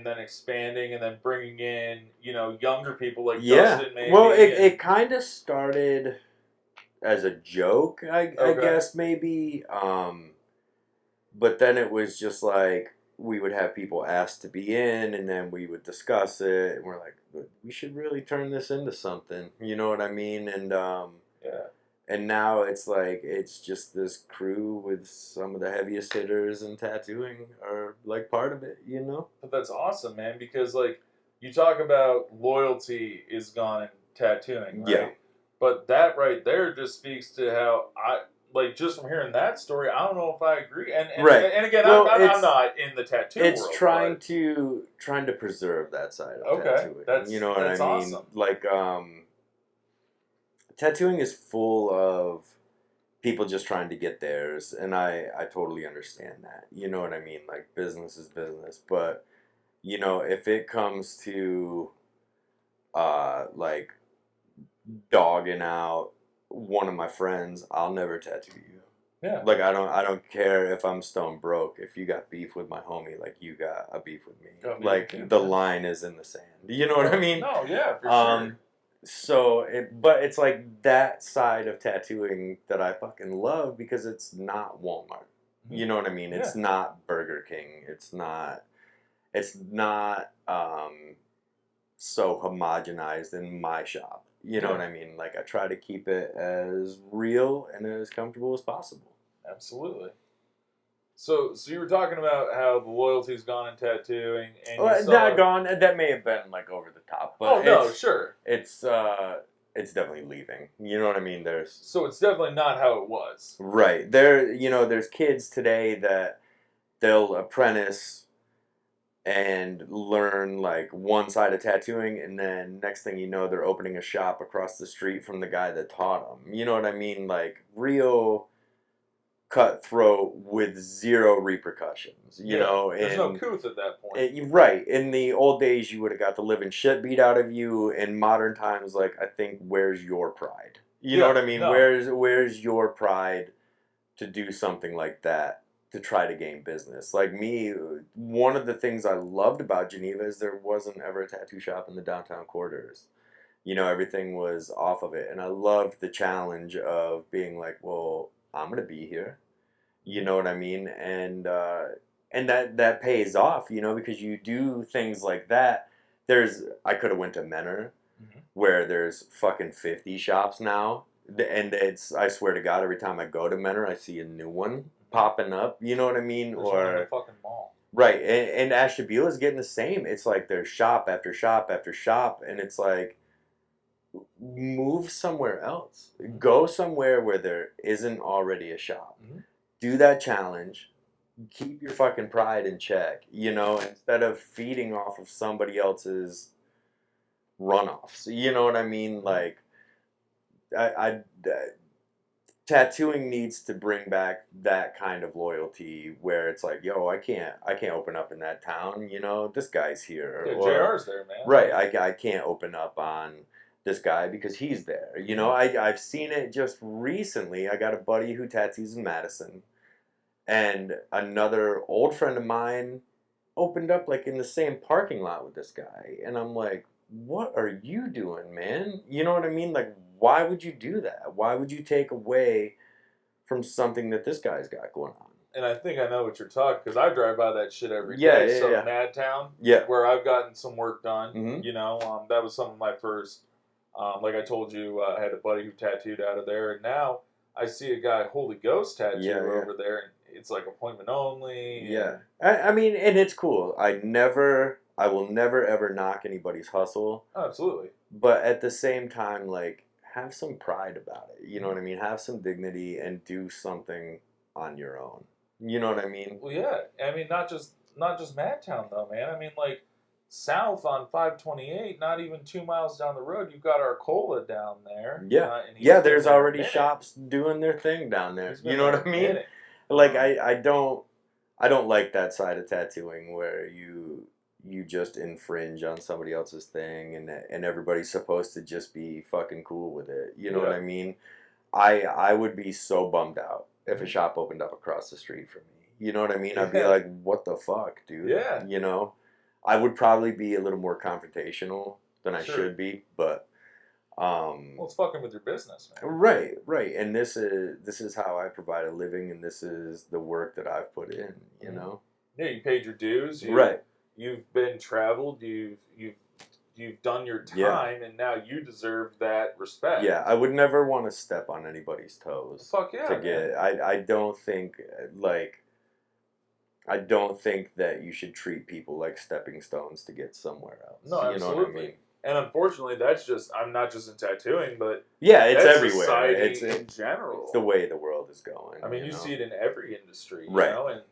then expanding and then bringing in, younger people like Dustin maybe. Well, it kind of started as a joke, I guess maybe. But then it was just like we would have people asked to be in, and then we would discuss it, and we're like, we should really turn this into something. You know what I mean? And and now it's like it's just this crew with some of the heaviest hitters in tattooing are like part of it. But that's awesome, man, because like you talk about loyalty is gone in tattooing, right? Yeah. But that right there just speaks to how just from hearing that story, I don't know if I agree. And again, well, I'm not in the tattoo world. It's trying to preserve that side of tattooing. You know what I mean? Awesome. Like tattooing is full of people just trying to get theirs, and I totally understand that. You know what I mean? Like business is business, but if it comes to like dogging out one of my friends, I'll never tattoo you. Yeah. Like I don't care if I'm stone broke. If you got beef with my homie, like you got a beef with me. Like the line is in the sand. You know what I mean? No, yeah, for sure. but it's like that side of tattooing that I fucking love because it's not Walmart. You know what I mean? Yeah. It's not Burger King. It's not so homogenized in my shop. You know what I mean? Like I try to keep it as real and as comfortable as possible. Absolutely. So you were talking about how the loyalty's gone in tattooing, and Well, you saw not gone. That may have been like over the top, but no, sure. It's definitely leaving. You know what I mean? So it's definitely not how it was. Right. There's kids today that they'll apprentice and learn like one side of tattooing, and then next thing you know, they're opening a shop across the street from the guy that taught them. You know what I mean? Like real cutthroat with zero repercussions. You know, there's no couth at that point. Right. In the old days, you would have got the living shit beat out of you. In modern times, like I think, where's your pride? You know what I mean? No. Where's your pride to do something like that, to try to gain business? Like me, one of the things I loved about Geneva is there wasn't ever a tattoo shop in the downtown quarters. You know, everything was off of it, and I loved the challenge of being like, well, I'm gonna be here. You know what I mean? And that pays off, you know, because you do things like that. I could have went to Menor, where there's fucking 50 shops now, and I swear to God, every time I go to Menor, I see a new one popping up. You know what I mean? There's one in the fucking mall. Right, and Ashtabula's getting the same. It's like there's shop after shop after shop, and it's like, move somewhere else. Go somewhere where there isn't already a shop. Do that challenge. Keep your fucking pride in check, you know, instead of feeding off of somebody else's runoffs. You know what I mean? Like, tattooing needs to bring back that kind of loyalty where it's like, yo, I can't open up in that town. You know, this guy's here. Yeah, JR's there, man. Right, I can't open up on this guy because he's there. You know, I've seen it just recently. I got a buddy who tattoos in Madison, and another old friend of mine opened up like in the same parking lot with this guy, and I'm like, what are you doing, man? You know what I mean? Like, why would you do that? Why would you take away from something that this guy's got going on? And I think I know what you're talking, because I drive by that shit every day. So Madtown, where I've gotten some work done. You know, that was some of my first. Like I told you, I had a buddy who tattooed out of there, and now I see a guy Holy Ghost tattoo over there, and it's like appointment only. Yeah, I mean, and it's cool. I will never ever knock anybody's hustle. Oh, absolutely. But at the same time, like, have some pride about it. You know what I mean? Have some dignity and do something on your own. You know what I mean? Well, yeah. I mean, not just Madtown though, man. I mean, like, south on 528, not even 2 miles down the road, you've got Arcola down there. Yeah, there's already shops doing their thing down there. You know what I mean? Like, I don't like that side of tattooing where you just infringe on somebody else's thing, and everybody's supposed to just be fucking cool with it. You know what I mean? I would be so bummed out if a shop opened up across the street from me. You know what I mean? I'd be like, what the fuck, dude? Yeah. You know? I would probably be a little more confrontational than I should be, but well, it's fucking with your business, man. Right. And this is how I provide a living, and this is the work that I've put in, you know? Yeah, you paid your dues. You've been traveled, you've done your time, and now you deserve that respect. Yeah, I would never want to step on anybody's toes. Fuck yeah. To get I don't think that you should treat people like stepping stones to get somewhere else. No, absolutely. You know what I mean? And unfortunately, I'm not just in tattooing, but it's everywhere. Society it's in general. It's the way the world is going. I mean, you see it in every industry, right? You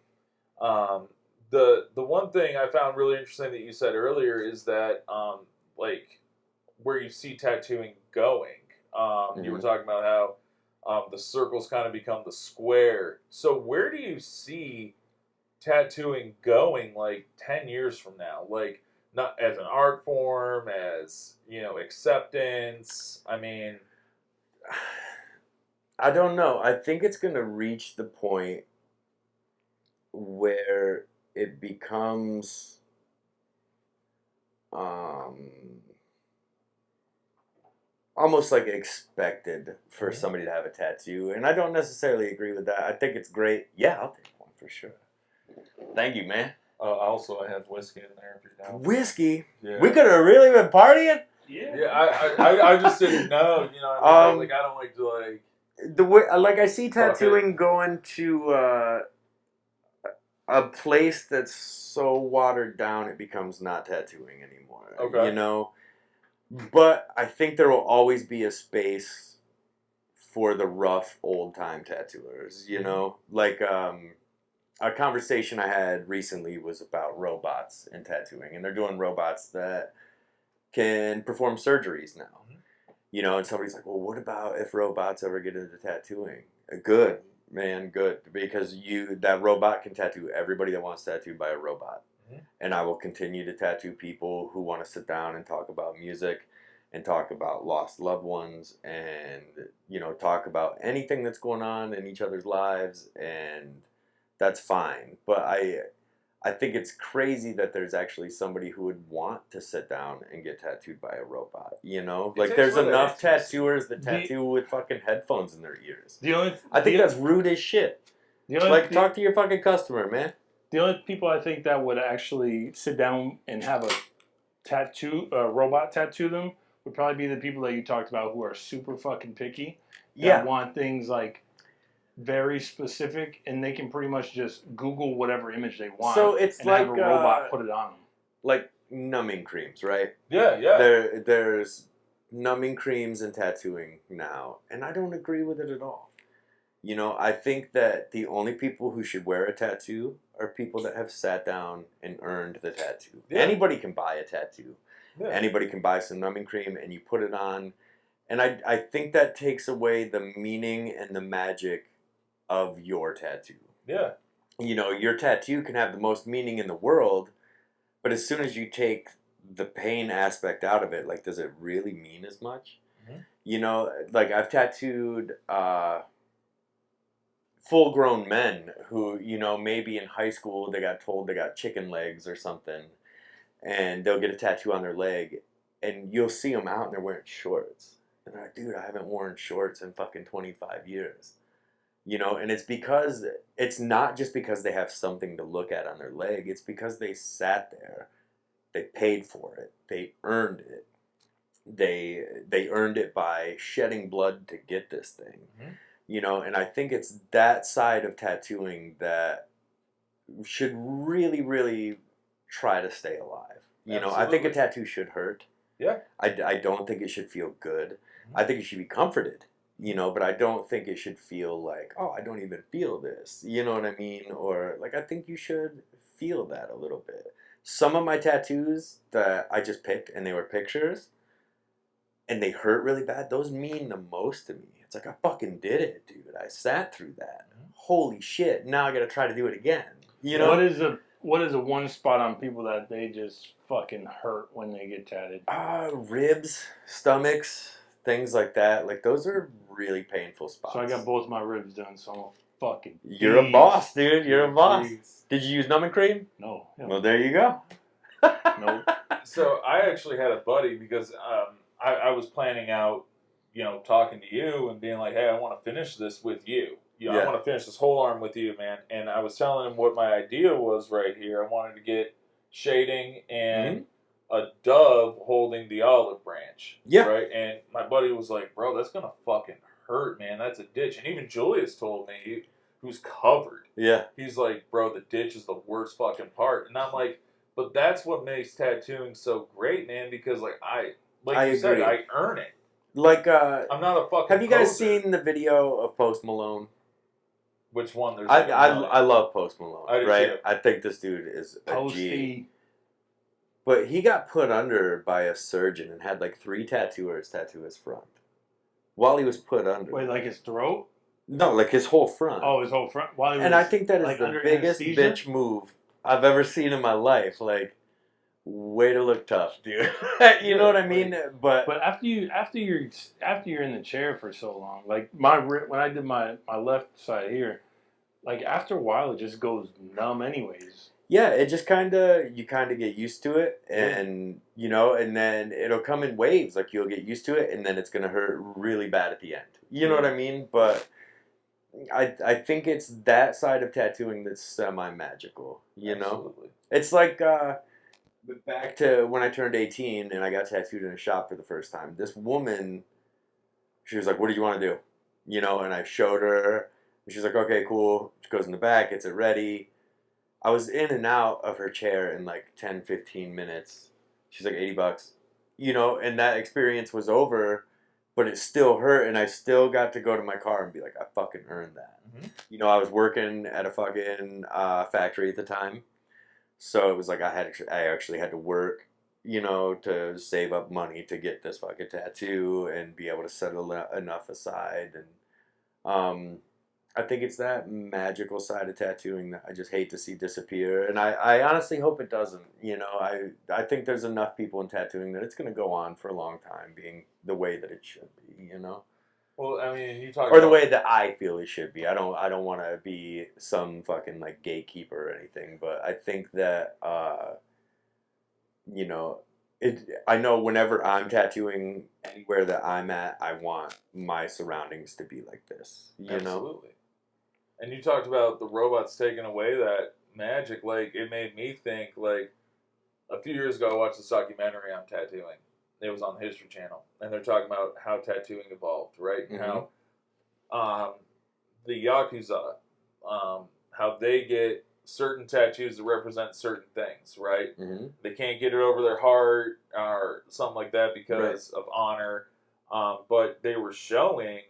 know? And the one thing I found really interesting that you said earlier is that like where you see tattooing going. You were talking about how the circles kind of become the square. So where do you see tattooing going like 10 years from now? Like, not as an art form, as, you know, acceptance. I mean, I don't know. I think it's going to reach the point where it becomes almost like expected for somebody to have a tattoo, and I don't necessarily agree with that. I think it's great. Yeah, I'll take one for sure. Thank you, man. Also, I have whiskey in there if you're down. Whiskey? Yeah. We could have really been partying? Yeah, I just didn't know, you know what I mean? Like, I don't like to, like... The way, like, I see tattooing going to a place that's so watered down it becomes not tattooing anymore. Okay. You know? But I think there will always be a space for the rough old-time tattooers, you know? Like, a conversation I had recently was about robots and tattooing, and they're doing robots that can perform surgeries now. You know, and somebody's like, well, what about if robots ever get into tattooing? Good, man, good. Because that robot can tattoo everybody that wants tattooed by a robot. And I will continue to tattoo people who want to sit down and talk about music and talk about lost loved ones and, you know, talk about anything that's going on in each other's lives, and that's fine. But I think it's crazy that there's actually somebody who would want to sit down and get tattooed by a robot, you know? Like, there's enough tattooers that tattoo with fucking headphones in their ears. I think that's rude as shit. Like, talk to your fucking customer, man. The only people I think that would actually sit down and have a robot tattoo them would probably be the people that you talked about who are super fucking picky. That want things like very specific, and they can pretty much just Google whatever image they want. So it's and like have a robot put it on them. Like numbing creams, right? Yeah. There's numbing creams and tattooing now, and I don't agree with it at all. You know, I think that the only people who should wear a tattoo are people that have sat down and earned the tattoo. Yeah. Anybody can buy a tattoo. Yeah. Anybody can buy some numbing cream and you put it on. And I think that takes away the meaning and the magic of your tattoo. Yeah. You know, your tattoo can have the most meaning in the world, but as soon as you take the pain aspect out of it, like, does it really mean as much? You know, like, I've tattooed full-grown men who, you know, maybe in high school they got told they got chicken legs or something, and they'll get a tattoo on their leg, and you'll see them out and they're wearing shorts. And they're like, dude, I haven't worn shorts in fucking 25 years. You know, and it's not just because they have something to look at on their leg. It's because they sat there, they paid for it, they earned it. They earned it by shedding blood to get this thing. You know, and I think it's that side of tattooing that should really, really try to stay alive. You know, I think a tattoo should hurt. Yeah. I don't think it should feel good. I think it should be comforted. You know, but I don't think it should feel like, oh, I don't even feel this. You know what I mean? Or, like, I think you should feel that a little bit. Some of my tattoos that I just picked, and they were pictures, and they hurt really bad, those mean the most to me. It's like, I fucking did it, dude. I sat through that. Holy shit. Now I gotta try to do it again. You know? What is the one spot on people that they just fucking hurt when they get tatted? Ribs, stomachs, things like that. Like, those are really painful spots. So I got both my ribs done, so I'm a fucking You're a boss, dude. You're a boss. Did you use numbing cream? No. Well, there you go. Nope. So I actually had a buddy because I was planning out, you know, talking to you and being like, hey, I want to finish this with you. You know, I want to finish this whole arm with you, man. And I was telling him what my idea was right here. I wanted to get shading and a dove holding the olive branch. Yeah. Right? And my buddy was like, bro, that's going to fucking hurt, man. That's a ditch. And even Julius told me, who's covered. Yeah. He's like, bro, the ditch is the worst fucking part. And I'm like, but that's what makes tattooing so great, man, because, like, you said, I earn it. Like, I'm not a fucking have you guys poser. seen the video of Post Malone? Which one? There's I love Post Malone, right? Too. I think this dude is a Posty. G. But he got put under by a surgeon and had like 3 tattooers tattoo his front while he was put under. Wait, like his throat? No, like his whole front. Oh, his whole front. While he was, and I think that is like, the under biggest anesthesia? bitch move I've ever seen in my life. Like, way to look tough, dude. You know what I mean? But after you're in the chair for so long, like when I did my left side here, like after a while it just goes numb anyways. yeah, it just you kind of get used to it, and you know, and then it'll come in waves. Like you'll get used to it, and then it's gonna hurt really bad at the end. You know what I mean? But I think it's that side of tattooing that's semi magical. You know, it's like back to when I turned 18 and I got tattooed in a shop for the first time. This woman, she was like, "What do you want to do?" You know, and I showed her. And she's like, "Okay, cool." She goes in the back, gets it ready. I was in and out of her chair in like 10, 15 minutes. She's like, $80. You know, and that experience was over, but it still hurt, and I still got to go to my car and be like, I fucking earned that. Mm-hmm. You know, I was working at a fucking factory at the time, so it was like I actually had to work, you know, to save up money to get this fucking tattoo and be able to set enough aside, and I think it's that magical side of tattooing that I just hate to see disappear, and I honestly hope it doesn't. You know, I think there's enough people in tattooing that it's going to go on for a long time, being the way that it should be. You know. Well, I mean, you talk or the way that I feel it should be. I don't want to be some fucking like gatekeeper or anything, but I think that you know, I know whenever I'm tattooing anywhere that I'm at, I want my surroundings to be like this. You know. Absolutely. And you talked about the robots taking away that magic. Like, it made me think, like, a few years ago I watched this documentary on tattooing. It was on the History Channel. And they're talking about how tattooing evolved, right? And how the Yakuza, how they get certain tattoos that represent certain things, right? Mm-hmm. They can't get it over their heart or something like that because of honor. But they were showing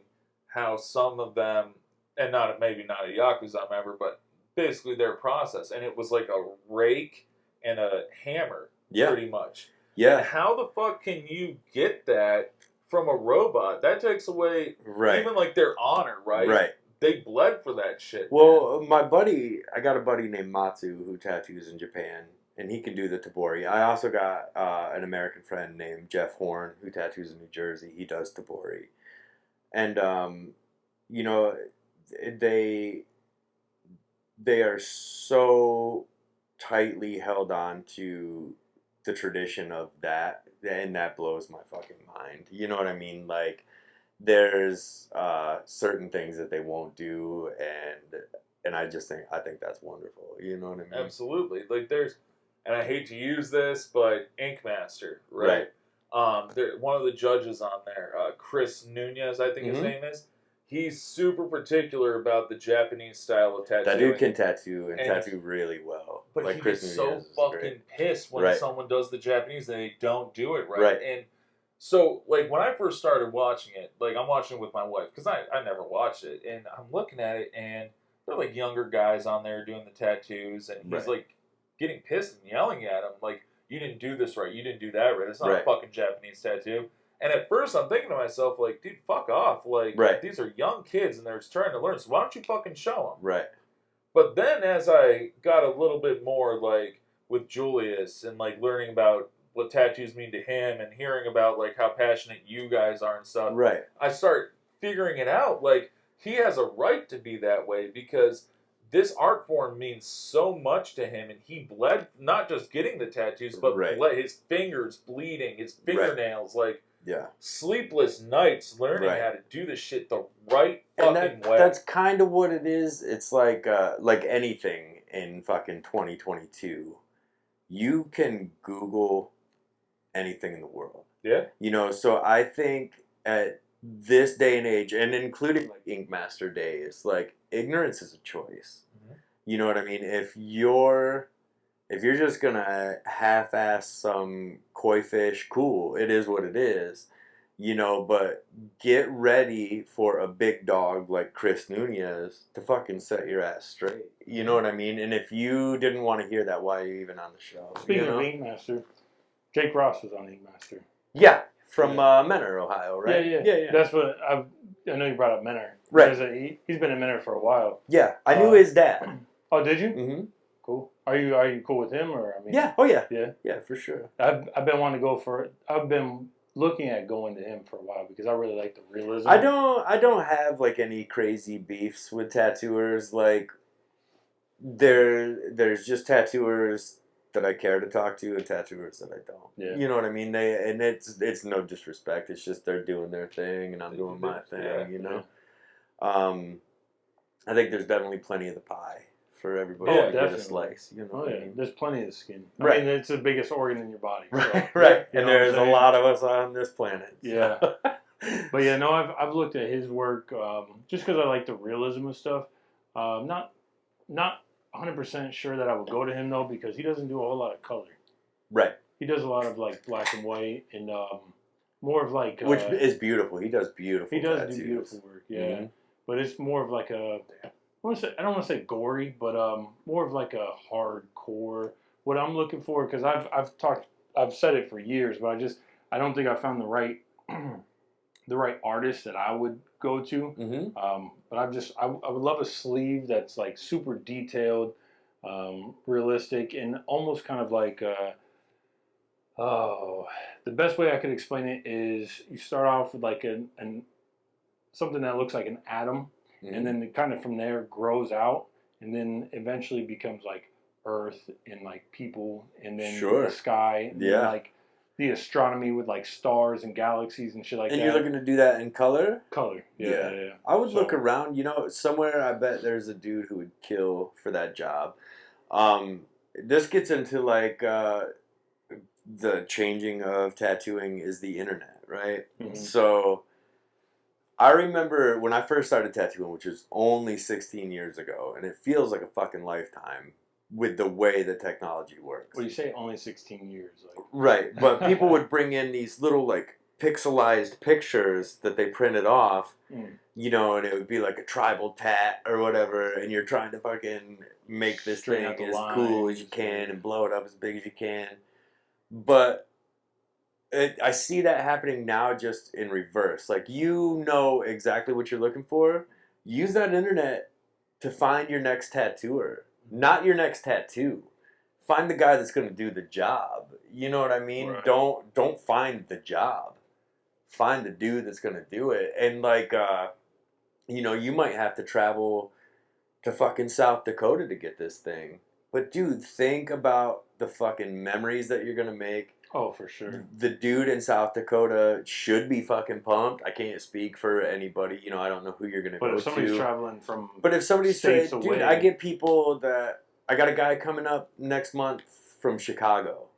how some of them, and maybe not a Yakuza member, but basically their process. And it was like a rake and a hammer, pretty much. Yeah. And how the fuck can you get that from a robot? That takes away even like their honor, right? Right. They bled for that shit. Well, I got a buddy named Matsu who tattoos in Japan, and he can do the tabori. I also got an American friend named Jeff Horn who tattoos in New Jersey. He does tabori. And, you know, they are so tightly held on to the tradition of that, and that blows my fucking mind. You know what I mean? Like, there's certain things that they won't do, and I think that's wonderful. You know what I mean? Absolutely. Like, and I hate to use this, but Ink Master, right? One of the judges on there, Chris Nunez, I think his name is. He's super particular about the Japanese style of tattooing. That dude can tattoo and tattoo really well. But like, he gets so fucking pissed when someone does the Japanese and they don't do it right. And so, like, when I first started watching it, like, I'm watching it with my wife, because I never watched it, and I'm looking at it, and they're, like, younger guys on there doing the tattoos, and he's, like, getting pissed and yelling at him, like, you didn't do this right, you didn't do that right, it's not a fucking Japanese tattoo. And at first, I'm thinking to myself, like, dude, fuck off. Like, these are young kids, and they're trying to learn, so why don't you fucking show them? Right. But then, as I got a little bit more, like, with Julius, and, like, learning about what tattoos mean to him, and hearing about, like, how passionate you guys are and stuff, I start figuring it out. Like, he has a right to be that way, because this art form means so much to him, and he bled, not just getting the tattoos, but bled, his fingers bleeding, his fingernails, like, sleepless nights learning how to do this shit the right fucking way. That's kind of what it is. It's like anything in fucking 2022. You can Google anything in the world. Yeah. You know, so I think at this day and age, and including like Ink Master days, like, ignorance is a choice. Mm-hmm. You know what I mean? If you're just gonna half-ass some koi fish, cool, it is what it is, you know, but get ready for a big dog like Chris Nunez to fucking set your ass straight. You know what I mean? And if you didn't want to hear that, why are you even on the show? Speaking of Ink Master, Jake Ross was on Ink Master. Yeah, from Menor, Ohio, right? Yeah. That's what I know you brought up Menor. Right. He's been in Menor for a while. Yeah, I knew his dad. Oh, did you? Mm-hmm. Cool. Are you cool with him, or I mean? Yeah. Oh yeah. Yeah, for sure. I've been wanting to go for it. I've been looking at going to him for a while because I really like the realism. I don't have like any crazy beefs with tattooers. Like, there's just tattooers that I care to talk to and tattooers that I don't. Yeah. You know what I mean? It's no disrespect. It's just they're doing their thing and I'm doing my thing. Yeah. You know. I think there's definitely plenty of the pie for everybody Oh, to get a definitely. slice. You know Oh what yeah, I mean? there's plenty of skin. Right. I mean, it's the biggest organ in your body. So, Right. you Right. know And what I'm there's a saying? lot of us on this planet. Yeah. So. But yeah, no, I've looked at his work just because I like the realism of stuff. Not 100% sure that I would go to him though because he doesn't do a whole lot of color. Right. He does a lot of like black and white and more of like Which is beautiful. He does beautiful. he does tattoos. do beautiful work. Yeah, Mhm. but it's more of like a I don't want to say gory, but more of like a hardcore. What I'm looking for because I've said it for years, but I don't think I found the right the right artist that I would go to. Mm-hmm. But I would love a sleeve that's like super detailed, realistic, and almost kind of like the best way I could explain it is you start off with like an something that looks like an atom, Mm-hmm. and then it kind of from there grows out, and then eventually becomes like Earth and like people, and then Sure. the sky, and then Yeah. like the astronomy with like stars and galaxies and shit like And that. you're looking to do that in color? Color, yeah. I would So- look around. You know, somewhere I bet there's a dude who would kill for that job. This gets into like the changing of tattooing is the internet, right? Mhm. So I remember when I first started tattooing, which was only 16 years ago, and it feels like a fucking lifetime with the way the technology works. Well, you say only 16 years, like Right, but people would bring in these little like pixelized pictures that they printed off, you know, and it would be like a tribal tat or whatever, and you're trying to fucking make this Straighten out thing the as cool as lines, you can yeah. and blow it up as big as you can. But I see that happening now just in reverse. Like, you know exactly what you're looking for. Use that internet to find your next tattooer, not your next tattoo. Find the guy that's going to do the job. You know what I mean? Right. Don't find the job. Find the dude that's going to do it. And like, you know, you might have to travel to fucking South Dakota to get this thing. But dude, think about the fucking memories that you're going to make. oh, for sure. The dude in South Dakota should be fucking pumped. I can't speak for anybody. You know, I don't know who you're going to go But to. if somebody's traveling from But if somebody states said, away, dude, I get people that, I got a guy coming up next month from Chicago.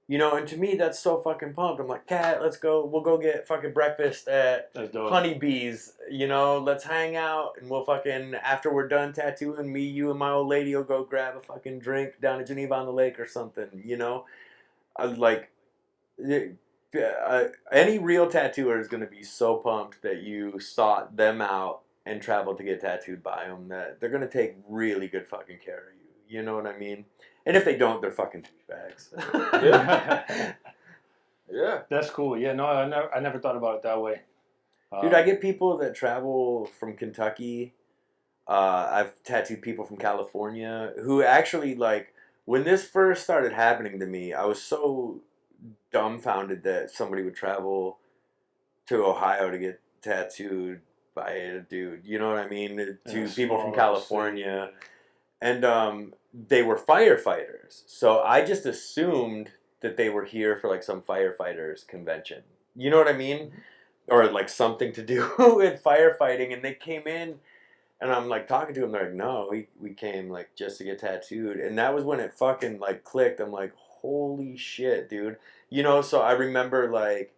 You know, and to me, that's so fucking pumped. I'm like, Cat, let's go. We'll go get fucking breakfast at that's dope. Honeybees. You know, let's hang out and we'll fucking, after we're done tattooing, me, you, and my old lady will go grab a fucking drink down at Geneva on the Lake or something. You know, any real tattooer is going to be so pumped that you sought them out and traveled to get tattooed by them that they're going to take really good fucking care of you. You know what I mean? And if they don't, they're fucking douchebags. Yeah. Yeah. That's cool. Yeah, no, I never thought about it that way. Dude, I get people that travel from Kentucky. I've tattooed people from California who actually, like, when this first started happening to me, I was so dumbfounded that somebody would travel to Ohio to get tattooed by a dude. You know what I mean? To people from California. And they were firefighters. So I just assumed that they were here for like some firefighters convention. You know what I mean? Or like something to do with firefighting. And they came in and I'm like talking to them. They're like, no, we came like just to get tattooed. And that was when it fucking like clicked. I'm like, holy shit, dude. You know, so I remember like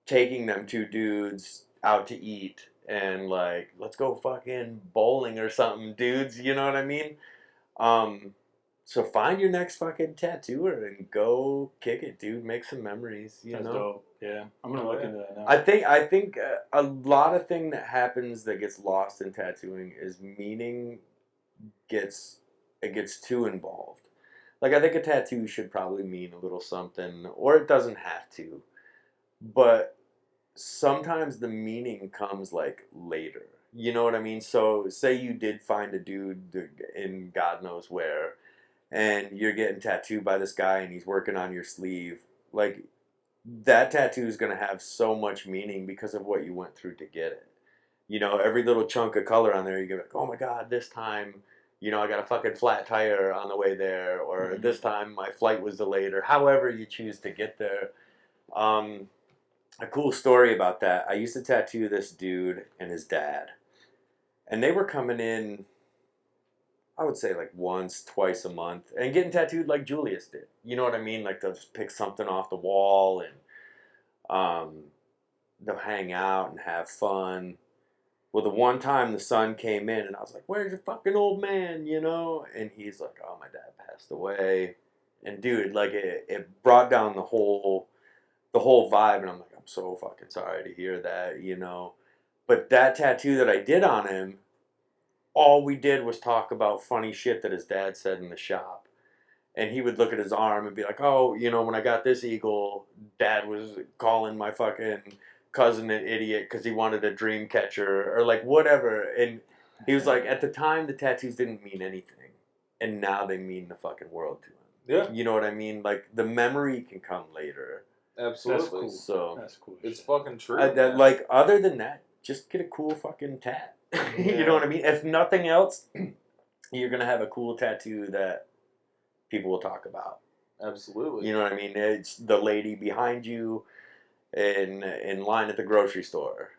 taking them two dudes out to eat and like, let's go fucking bowling or something, dudes. You know what I mean? So find your next fucking tattooer and go kick it, dude. Make some memories, you That's know? dope. Yeah, I'm gonna look into that now. I think a lot of thing that happens that gets lost in tattooing is meaning gets too involved. Like, I think a tattoo should probably mean a little something, or it doesn't have to. But sometimes the meaning comes like later. You know what I mean? So say you did find a dude in God knows where, and you're getting tattooed by this guy and he's working on your sleeve. Like, that tattoo is going to have so much meaning because of what you went through to get it. You know, every little chunk of color on there, you're like, oh my God, this time, I got a fucking flat tire on the way there, or this time my flight was delayed, or however you choose to get there. A cool story about that. I used to tattoo this dude and his dad. And they were coming in, I would say like once, twice a month, and getting tattooed like Julius did. You know what I mean? Like they'll just pick something off the wall and they'll hang out and have fun. Well, the one time the son came in and I was like, "Where's your fucking old man?" And he's like, "Oh, my dad passed away." And dude, like it brought down the whole vibe, and I'm like, "I'm so fucking sorry to hear that." But that tattoo that I did on him, all we did was talk about funny shit that his dad said in the shop. And he would look at his arm and be like, "Oh, when I got this eagle, Dad was calling my fucking cousin an idiot because he wanted a dream catcher," or like whatever. And he was like, at the time, the tattoos didn't mean anything. And now they mean the fucking world to him. Yeah. You know what I mean? Like, the memory can come later. Absolutely. That's cool. So, That's cool. It's fucking true. like, other than that, just get a cool fucking tat. You know what I mean? If nothing else, you're going to have a cool tattoo that people will talk about. Absolutely. You know what I mean? It's the lady behind you in line at the grocery store.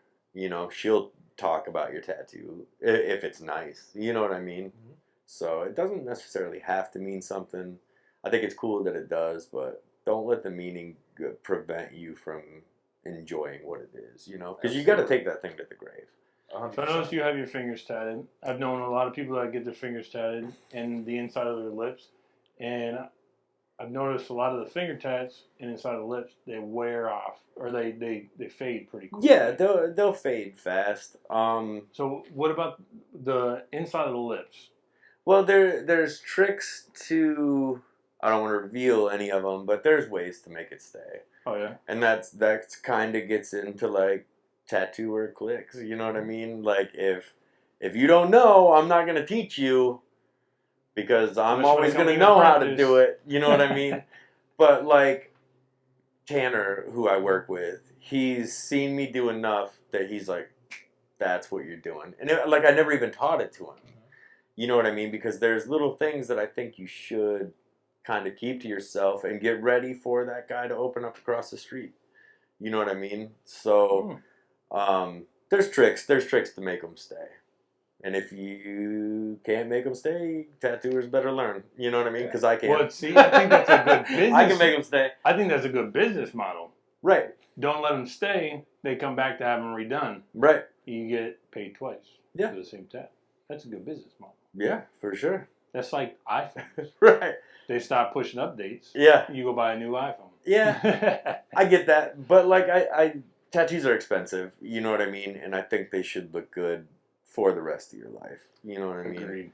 She'll talk about your tattoo if it's nice. You know what I mean? Mm-hmm. So it doesn't necessarily have to mean something. I think it's cool that it does, but don't let the meaning prevent you from enjoying what it is, because you got to take that thing to the grave. 100%. So I noticed you have your fingers tatted. I've known a lot of people that get their fingers tatted and the inside of their lips, and I've noticed a lot of the finger tats and inside of the lips, they wear off, or they fade pretty quickly. Yeah, they'll fade fast. So what about the inside of the lips? Well, there's tricks to. I don't want to reveal any of them, but there's ways to make it stay. Oh yeah. And that's kind of gets into like tattooer clicks. You know what I mean? Like if you don't know, I'm not gonna teach you because I'm always gonna know how to do it. You know what I mean? But like Tanner, who I work with, he's seen me do enough that he's like, "That's what you're doing," and I never even taught it to him. You know what I mean? Because there's little things that I think you should kind of keep to yourself and get ready for that guy to open up across the street. You know what I mean? So there's tricks to make them stay. And if you can't make them stay, tattooers better learn. You know what I mean? Because I can't. Well, see, I think that's a good business. I can make them stay. I think that's a good business model. Right. Don't let them stay. They come back to have them redone. Right. You get paid twice for the same tat. That's a good business model. Yeah, for sure. That's like iPhones. Right. They stop pushing updates. Yeah. You go buy a new iPhone. Yeah. I get that. But like I tattoos are expensive, you know what I mean? And I think they should look good for the rest of your life. You know what I mean? Agreed.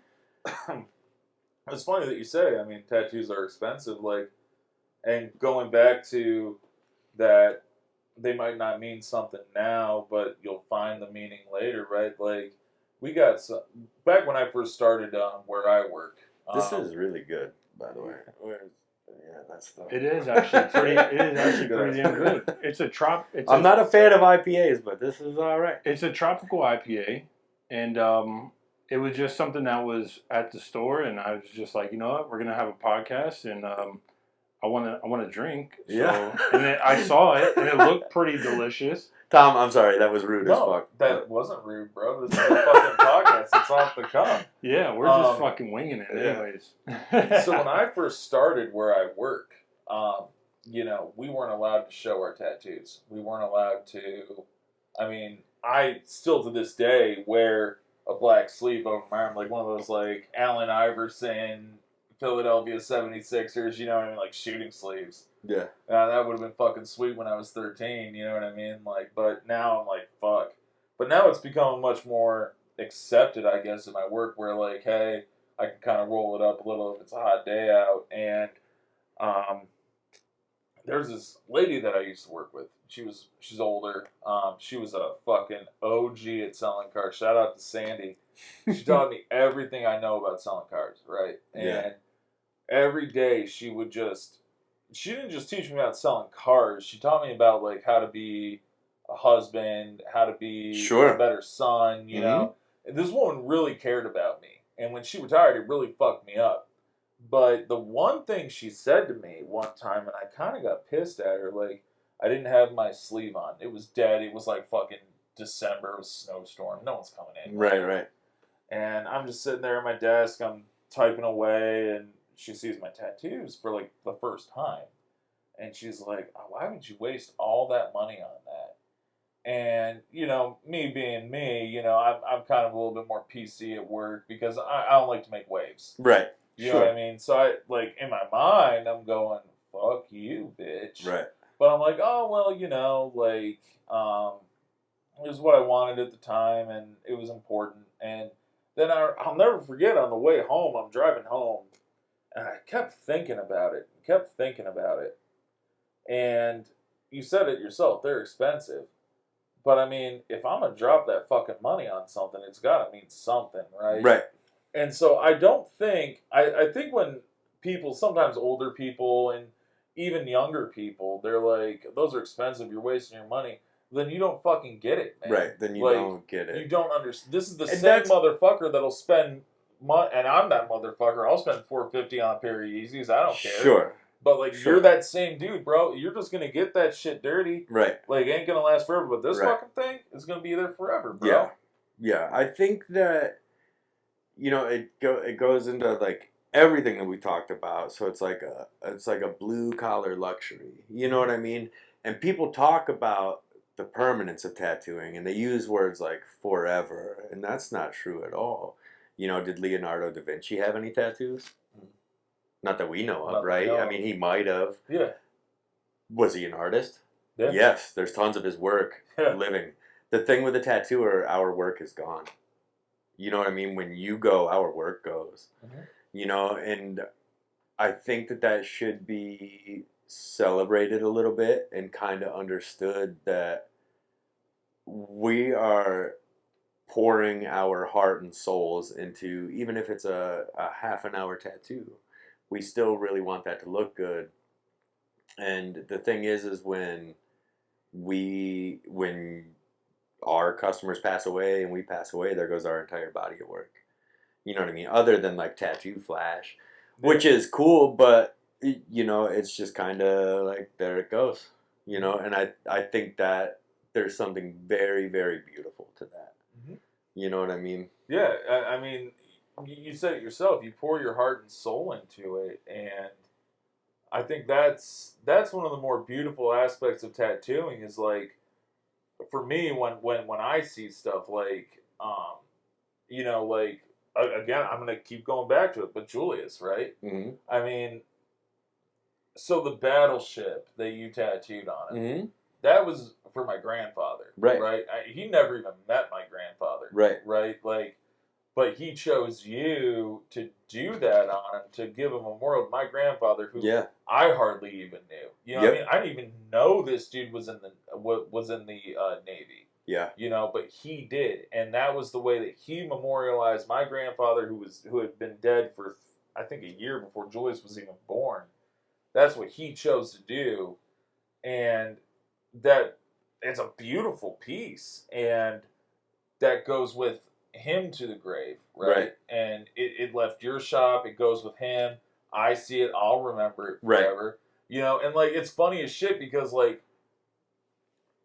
It's funny that you say, tattoos are expensive, and going back to that, they might not mean something now, but you'll find the meaning later, right? Like, we got some, back when I first started where I work. This is really good, by the way. Yeah, that's the... It is actually pretty. It is actually pretty damn good. It's a I'm not a fan of IPAs, but this is all right. It's a tropical IPA, and it was just something that was at the store, and I was just like, you know what, we're gonna have a podcast, and I want to drink. So, yeah. And then I saw it, and it looked pretty delicious. Tom, I'm sorry, that was rude as fuck. That wasn't rude, bro. This is a fucking podcast. It's off the cuff. Yeah, we're just fucking winging it, anyways. So when I first started where I work, we weren't allowed to show our tattoos. We weren't allowed to. I still to this day wear a black sleeve over my arm, like one of those like Allen Iverson, Philadelphia 76ers, you know what I mean, like shooting sleeves. Yeah. That would have been fucking sweet when I was 13, you know what I mean? Like, but now I'm like, fuck. But now it's become much more accepted, I guess, in my work where like, hey, I can kind of roll it up a little if it's a hot day out. And there's this lady that I used to work with. She's older. She was a fucking OG at selling cars. Shout out to Sandy. She taught me everything I know about selling cars, right? And every day she didn't just teach me about selling cars. She taught me about like how to be a husband, how to be a better son, you know. And this woman really cared about me. And when she retired, it really fucked me up. But the one thing she said to me one time, and I kind of got pissed at her, like, I didn't have my sleeve on. It was dead. It was like fucking December. It was a snowstorm. No one's coming in. Right. And I'm just sitting there at my desk. I'm typing away, and she sees my tattoos for like the first time. And she's like, oh, why would you waste all that money on that? And, you know, me being me, you know, I'm kind of a little bit more PC at work because I don't like to make waves. Right. You know what I mean? So I, like, in my mind, I'm going, fuck you, bitch. Right. But I'm like, oh, well, you know, like, it was what I wanted at the time, and it was important. And then I'll never forget, on the way home, I'm driving home, and I kept thinking about it. And you said it yourself, they're expensive. But, I mean, if I'm going to drop that fucking money on something, it's got to mean something, right? Right. And so I don't think, I think when people, sometimes older people and even younger people, they're like, those are expensive, you're wasting your money. Then you don't fucking get it, man. Right, then you like, don't get it. You don't understand. This is the And same motherfucker that'll spend money, and I'm that motherfucker. I'll spend $450 on a pair of Yeezys. I don't care. Sure. But, like, Sure. you're that same dude, bro. You're just going to get that shit dirty. Right. Like, it ain't going to last forever. But this Right. fucking thing is going to be there forever, bro. Yeah. Yeah. I think that, you know, it goes into, like, everything that we talked about. So it's like a blue collar luxury. You know what I mean? And people talk about the permanence of tattooing, and they use words like forever, and that's not true at all. You know, did Leonardo da Vinci have any tattoos? Not that we know of, right? I mean, he might have. Yeah. Was he an artist? Yeah. Yes, there's tons of his work living. The thing with the tattooer, our work is gone. You know what I mean? When you go, our work goes. Mm-hmm. You know, and I think that should be celebrated a little bit and kind of understood that we are pouring our heart and souls into, even if it's a half an hour tattoo, we still really want that to look good. And the thing is when our customers pass away and we pass away, there goes our entire body of work. You know what I mean? Other than like Tattoo Flash, which is cool, but you know, it's just kind of like, there it goes, you know? And I think that there's something very, very beautiful to that. Mm-hmm. You know what I mean? Yeah. I mean, you said it yourself. You pour your heart and soul into it, and I think that's one of the more beautiful aspects of tattooing. Is like, for me, when I see stuff like, you know, like, again, I'm gonna keep going back to it, but Julius, right? Mm-hmm. I mean, so the battleship that you tattooed on him, mm-hmm. that was for my grandfather, right? Right? He never even met my grandfather, right? Like, but he chose you to do that on him, to give him a memorial. My grandfather, who I hardly even knew, you know, what I mean, I didn't even know this dude was in the Navy. Yeah, you know, but he did, and that was the way that he memorialized my grandfather, who had been dead for, I think, a year before Julius was even born. That's what he chose to do, and that it's a beautiful piece, and that goes with him to the grave, right? And it left your shop. It goes with him. I see it. I'll remember it forever. Right. You know, and like, it's funny as shit because, like,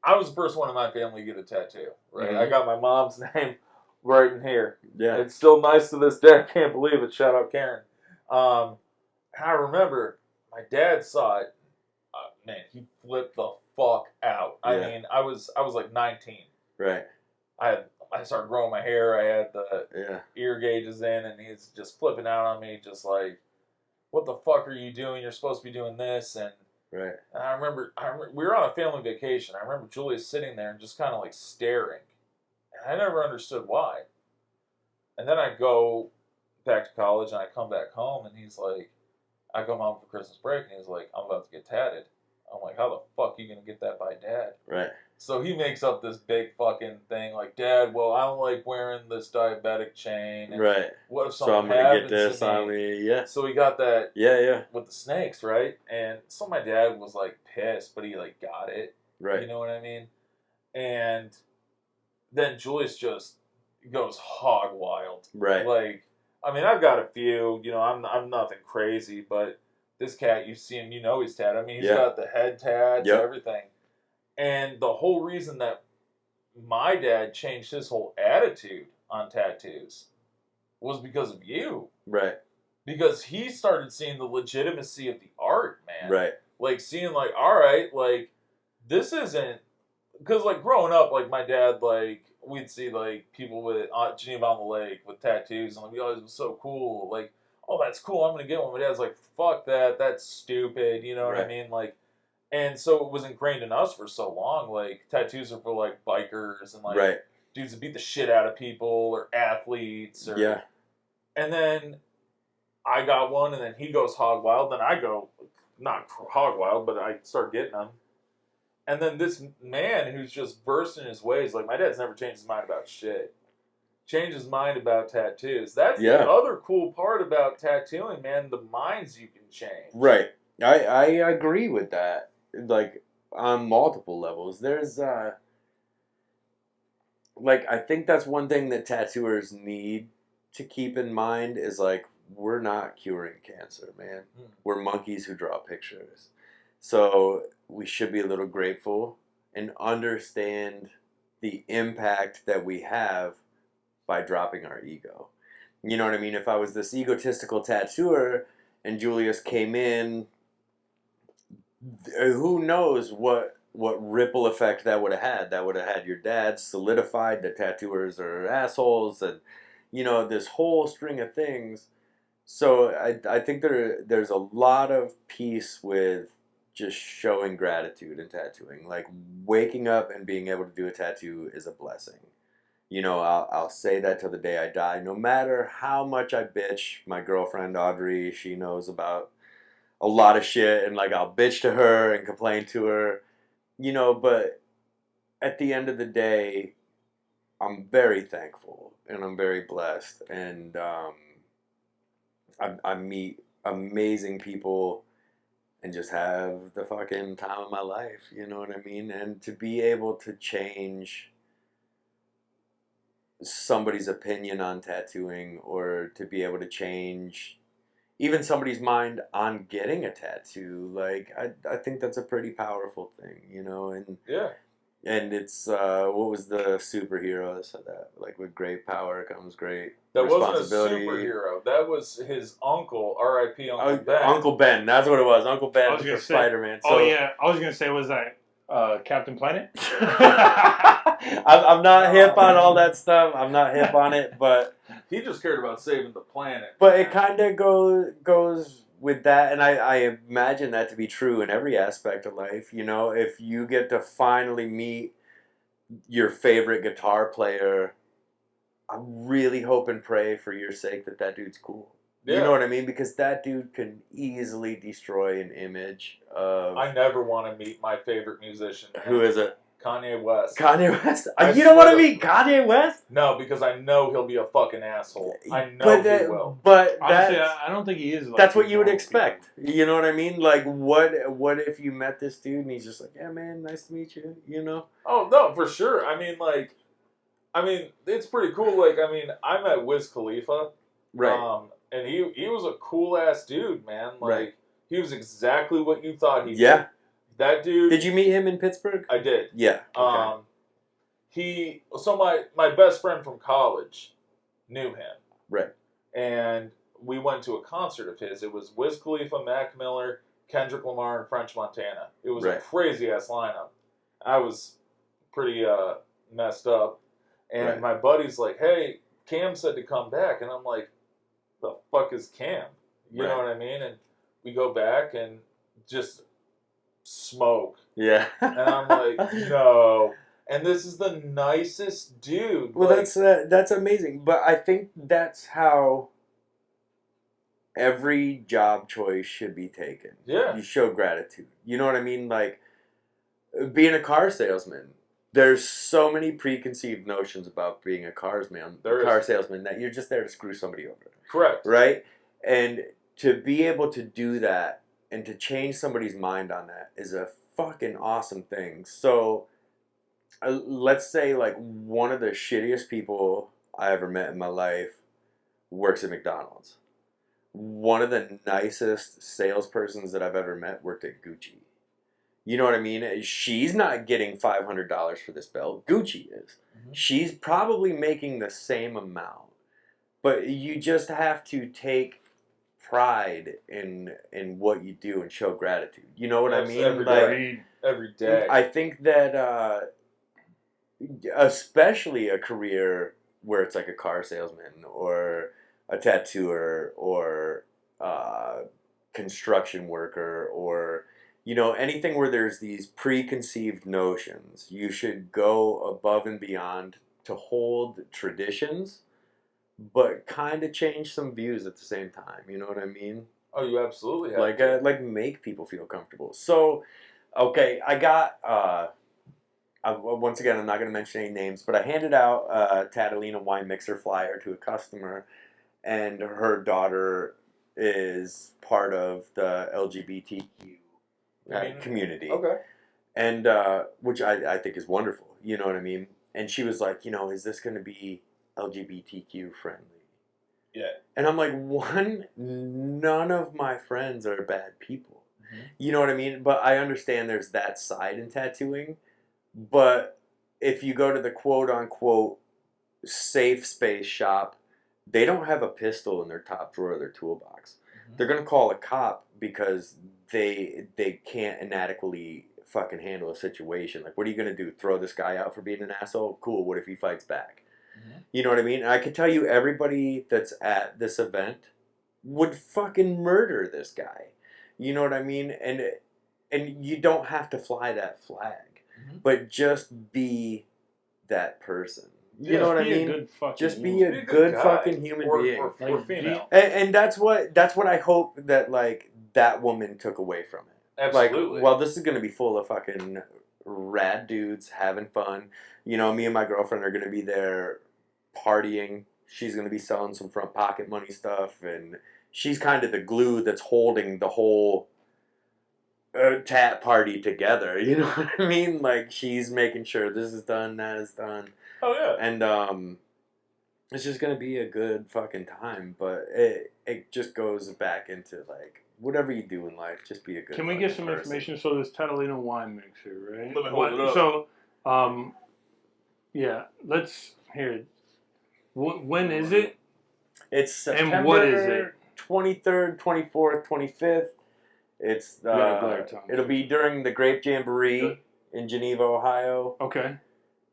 I was the first one in my family to get a tattoo, right? Mm-hmm. I got my mom's name right in here. Yeah. It's still nice to this day. I can't believe it. Shout out Karen. I remember my dad saw it. Man, he flipped the fuck out. I mean, I was like 19. Right. I started growing my hair. I had the ear gauges in, and he's just flipping out on me, just like, what the fuck are you doing? You're supposed to be doing this. And I remember we were on a family vacation. I remember Julius sitting there and just kind of like staring. And I never understood why. And then I go back to college, and I come back home, and he's like, I come home for Christmas break, and he's like, I'm about to get tatted. I'm like, how the fuck are you going to get that by Dad? Right. So he makes up this big fucking thing, like, Dad, well, I don't like wearing this diabetic chain. And what if something happens to me? So I'm going to get this on me, yeah. So he got that with the snakes, right? And so my dad was, like, pissed, but he, like, got it. Right. You know what I mean? And then Julius just goes hog wild. Right. Like, I mean, I've got a few. You know, I'm nothing crazy, but this cat, you see him, you know he's tatted. I mean, he's Yeah. got the head tats, Yep. everything. And the whole reason that my dad changed his whole attitude on tattoos was because of you. Right. Because he started seeing the legitimacy of the art, man. Right. Like, seeing, like, all right, like, this isn't... Because, like, growing up, like, my dad, like, we'd see, like, people with Geneva on the Lake with tattoos, and, like, oh, it was so cool. Like, oh, that's cool, I'm going to get one. My dad's like, fuck that, that's stupid, you know what I Right. mean? Like, and so it was ingrained in us for so long. Like, tattoos are for, like, bikers and, like, Right. dudes that beat the shit out of people or athletes. Or, Yeah. And then I got one, and then he goes hog wild. Then I go, not hog wild, but I start getting them. And then this man who's just versed in his ways, like, my dad's never changed his mind about shit. Changed his mind about tattoos. That's the other cool part about tattooing, man. The minds you can change. Right. I agree with that. Like, on multiple levels. There's, like, I think that's one thing that tattooers need to keep in mind is, like, we're not curing cancer, man. We're monkeys who draw pictures. So we should be a little grateful and understand the impact that we have by dropping our ego. You know what I mean? If I was this egotistical tattooer and Julius came in, who knows what ripple effect that would have had. That would have had your dad solidified that tattooers are assholes and, you know, this whole string of things. So I think there's a lot of peace with just showing gratitude in tattooing. Like, waking up and being able to do a tattoo is a blessing. You know, I'll say that till the day I die. No matter how much I bitch, my girlfriend Audrey, she knows about a lot of shit, and, like, I'll bitch to her and complain to her, you know, but at the end of the day, I'm very thankful and I'm very blessed, and I meet amazing people and just have the fucking time of my life, you know what I mean? And to be able to change somebody's opinion on tattooing, or to be able to change even somebody's mind on getting a tattoo, like, I think that's a pretty powerful thing, you know? And yeah. And it's, what was the superhero that said that? Like, with great power comes great That wasn't a responsibility. superhero. That was his uncle, R.I.P. Uncle Ben. Uncle Ben, that's what it was. Uncle Ben I was gonna for say- Spider-Man. Oh yeah, I was gonna say, was that Captain Planet? I'm not hip on all that stuff. I'm not hip on it, but He just cared about saving the planet. but it kind of goes with that, and I imagine that to be true in every aspect of life. You know, if you get to finally meet your favorite guitar player, I really hope and pray for your sake that dude's cool. Yeah. You know what I mean? Because that dude can easily destroy an image of... I never want to meet my favorite musician. Who is it? Kanye West. Kanye West? I You don't want to swear to- meet Kanye West? No, because I know he'll be a fucking asshole. I know But he that- will. But Honestly, that's, I don't think he is. Like that's what you would normal expect. You know what I mean? Like, what if you met this dude and he's just like, yeah, man, nice to meet you, you know? Oh, no, for sure. I mean, it's pretty cool. Like, I mean, I met Wiz Khalifa. Right. And he was a cool-ass dude, man. Like, Right. he was exactly what you thought he'd Yeah. be. That dude... Did you meet him in Pittsburgh? I did. Yeah. Okay. So my best friend from college knew him. Right. And we went to a concert of his. It was Wiz Khalifa, Mac Miller, Kendrick Lamar, and French Montana. It was a Right. crazy-ass lineup. I was pretty messed up. And Right. my buddy's like, hey, Cam said to come back. And I'm like, the fuck is Cam? You know Right. what I mean? And we go back and just smoke. Yeah. And I'm like, no. And this is the nicest dude. Well, like, that's amazing. But I think that's how every job choice should be taken. Yeah. You show gratitude. You know what I mean? Like, being a car salesman, there's so many preconceived notions about being a car salesman that you're just there to screw somebody over. correct. Right? And to be able to do that and to change somebody's mind on that is a fucking awesome thing. So, let's say, like, one of the shittiest people I ever met in my life works at McDonald's. One of the nicest salespersons that I've ever met worked at Gucci. You know what I mean? She's not getting $500 for this belt. Gucci is. Mm-hmm. She's probably making the same amount. But you just have to take pride in what you do and show gratitude. You know what I mean? Every day. I think that especially a career where it's like a car salesman or a tattooer or construction worker or anything where there's these preconceived notions, you should go above and beyond to hold traditions but kind of change some views at the same time. You know what I mean? Oh, you absolutely have like make people feel comfortable. So okay, I got once again, I'm not going to mention any names, but I handed out a Tatalina wine mixer flyer to a customer, and her daughter is part of the LGBTQ community. Okay. And which I think is wonderful. You know what I mean? And she was like, is this going to be LGBTQ friendly? Yeah. And I'm like, one, none of my friends are bad people. Mm-hmm. You know what I mean? But I understand there's that side in tattooing. But if you go to the quote-unquote safe space shop, they don't have a pistol in their top drawer of their toolbox. Mm-hmm. They're going to call a cop because they can't inadequately fucking handle a situation. Like, what are you going to do? Throw this guy out for being an asshole? Cool, what if he fights back? Mm-hmm. You know what I mean? And I can tell you everybody that's at this event would fucking murder this guy. You know what I mean? And you don't have to fly that flag. Mm-hmm. But just be that person. You know what I mean? Just be a good fucking human being. Or female. And that's what I hope that like that woman took away from it. Absolutely. Like, well, this is gonna be full of fucking rad dudes having fun. Me and my girlfriend are gonna be there partying. She's gonna be selling some front pocket money stuff, and she's kind of the glue that's holding the whole tat party together. You know what I mean? Like, she's making sure this is done, that is done. Oh yeah. And it's just gonna be a good fucking time. But it just goes back into like whatever you do in life, just be a good. Can we get some person. information? So this Tatalina wine mixer, right? Let me hold it up. So, yeah, let's hear it. When is it? It's September. And what is it? 23rd, 24th, 25th. It's it'll be during the Grape Jamboree in Geneva, Ohio. Okay.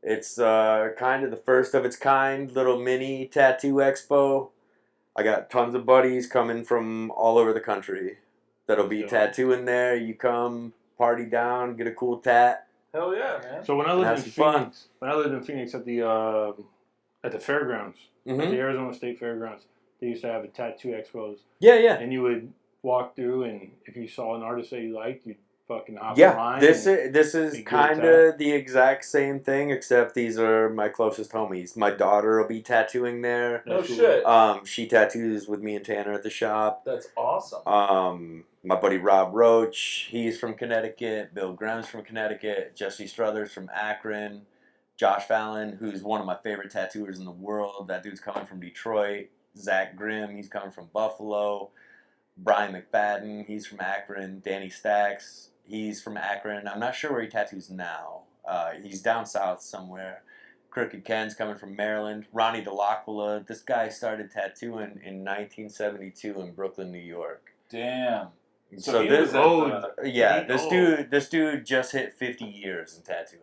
It's kind of the first of its kind, little mini tattoo expo. I got tons of buddies coming from all over the country that'll be tattooing there. You come, party down, get a cool tat. Hell yeah, man. So when I lived in Phoenix at the fairgrounds, mm-hmm. at the Arizona State Fairgrounds, they used to have a tattoo expos. Yeah, yeah. And you would walk through, and if you saw an artist that you liked, you'd fucking hop in line. This is kind of the exact same thing, except these are my closest homies. My daughter will be tattooing there. No shit. She tattoos with me and Tanner at the shop. That's awesome. My buddy Rob Roach, he's from Connecticut. Bill Grahams from Connecticut. Jesse Struthers from Akron. Josh Fallon, who's one of my favorite tattooers in the world. That dude's coming from Detroit. Zach Grimm, he's coming from Buffalo. Brian McFadden, he's from Akron. Danny Stacks, he's from Akron. I'm not sure where he tattoos now. He's down south somewhere. Crooked Ken's coming from Maryland. Ronnie DeLaquila, this guy started tattooing in 1972 in Brooklyn, New York. Damn. So this dude just hit 50 years in tattooing.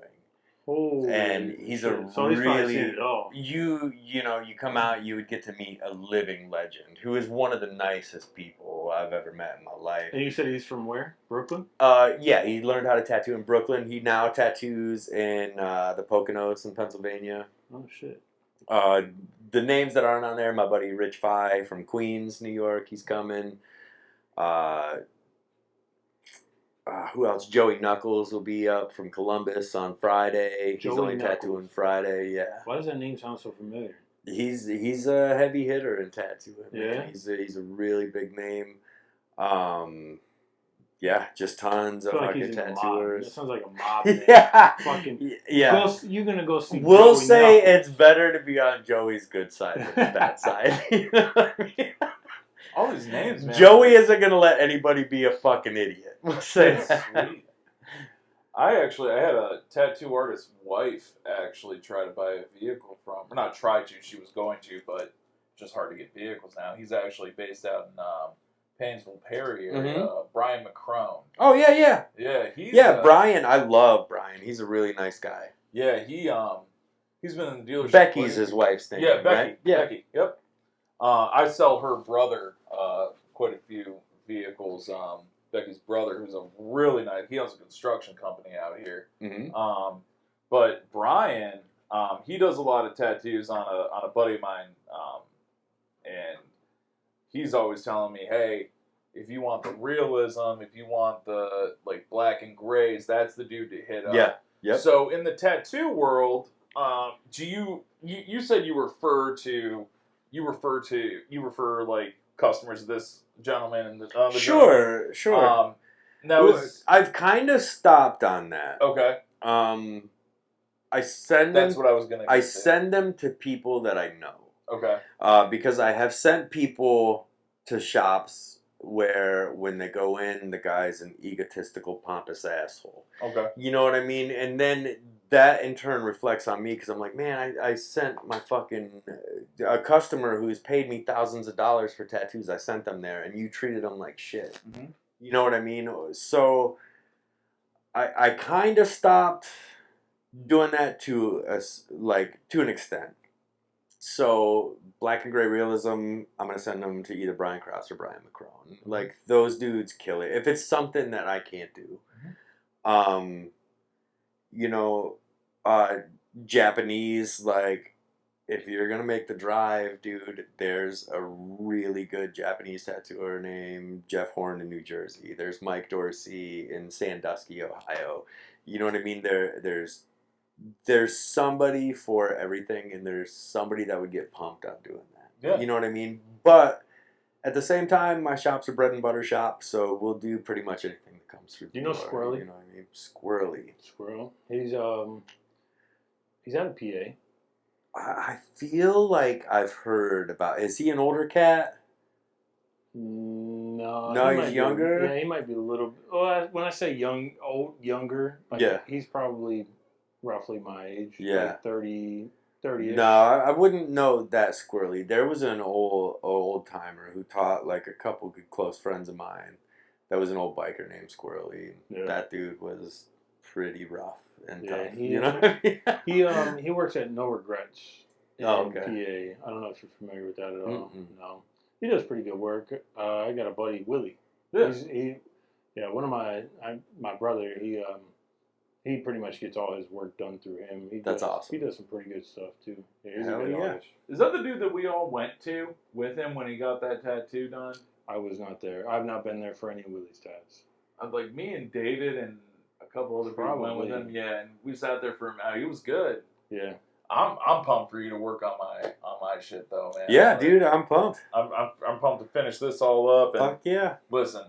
Holy and he's shit. a So he's really seen it all. you come out, you would get to meet a living legend who is one of the nicest people I've ever met in my life. And you said he's from where? Brooklyn? Yeah, he learned how to tattoo in Brooklyn. He now tattoos in the Poconos in Pennsylvania. Oh shit. The names that aren't on there, my buddy Rich Pye from Queens, New York, he's coming. Who else? Joey Knuckles will be up from Columbus on Friday. He's only tattooing Friday. Yeah. Why does that name sound so familiar? He's a heavy hitter in tattooing. Yeah. He's a really big name. Yeah, just tons I of feel like fucking he's in a mob. That tattooers. sounds like a mob man. Yeah. Fucking, Yeah. you're gonna go see We'll Joey say Knuckles. it's better to be on Joey's good side than his bad side. You know what I mean? All these names, man. Joey isn't gonna let anybody be a fucking idiot. We'll say That's that. sweet. I had a tattoo artist's wife actually try to buy a vehicle from, or not try to, she was going to, but it's just hard to get vehicles now. He's actually based out in Painesville, Perry area. Brian McCrone. Oh yeah, yeah. Yeah, Brian. I love Brian. He's a really nice guy. Yeah, he's been in the dealership. Becky's his wife's name. Yeah, Becky. Right? Yeah. Becky. Yep. I sell her brother quite a few vehicles. Becky's brother, who's a really nice. He owns a construction company out here. Mm-hmm. But Brian, he does a lot of tattoos on a buddy of mine, and he's always telling me, hey, if you want the realism, if you want the like black and grays, that's the dude to hit up. Yeah. Yep. So in the tattoo world, do you said you refer like customers of this gentleman and the Sure. now I've kind of stopped on that. okay. I send That's them. what I was gonna. I send them to people that I know. Okay. Because I have sent people to shops where when they go in, the guy's an egotistical, pompous asshole. Okay. You know what I mean? And then that in turn reflects on me because I'm like, man, I sent my fucking a customer who's paid me thousands of dollars for tattoos. I sent them there, and you treated them like shit. Mm-hmm. You know what I mean? So I kind of stopped doing that to an extent. So black and gray realism, I'm gonna send them to either Brian Krause or Brian McCrone. Like those dudes kill it. If it's something that I can't do, Japanese, like if you're gonna make the drive, dude, there's a really good Japanese tattooer named Jeff Horn in New Jersey. There's Mike Dorsey in Sandusky, Ohio. You know what I mean? There's somebody for everything, and there's somebody that would get pumped on doing that. Yeah. You know what I mean? But at the same time, my shop's a bread and butter shop, so we'll do pretty much anything that comes through. Do you know door, Squirrely? You know what I mean? Squirrely. Squirrel. He's out of PA. I feel like I've heard about. Is he an older cat? No, He's younger. Yeah, he might be a little. Well, when I say younger, like Yeah. he's probably roughly my age. Yeah. Like 30-ish. No, I wouldn't know that squirrely. There was an old timer who taught like a couple good close friends of mine. That was an old biker named Squirrely. Yeah. That dude was pretty rough and Yeah, tough. You know what I mean? He works at No Regrets in okay. PA. I don't know if you're familiar with that at all. Mm-mm. No, he does pretty good work. I got a buddy Willie. Yeah. One of my brother. He pretty much gets all his work done through him. That's awesome. He does some pretty good stuff too. Yeah, he's Hell a good yeah. artist. Is that the dude that we all went to with him when he got that tattoo done? I was not there. I've not been there for any of Willie's tats. Like me and David and a couple other people went with Probably. him. Yeah, and we sat there for him. He was good. Yeah. I'm pumped for you to work on my shit though, man. Yeah, Like, dude, I'm pumped. I'm pumped to finish this all up. And Fuck yeah. listen,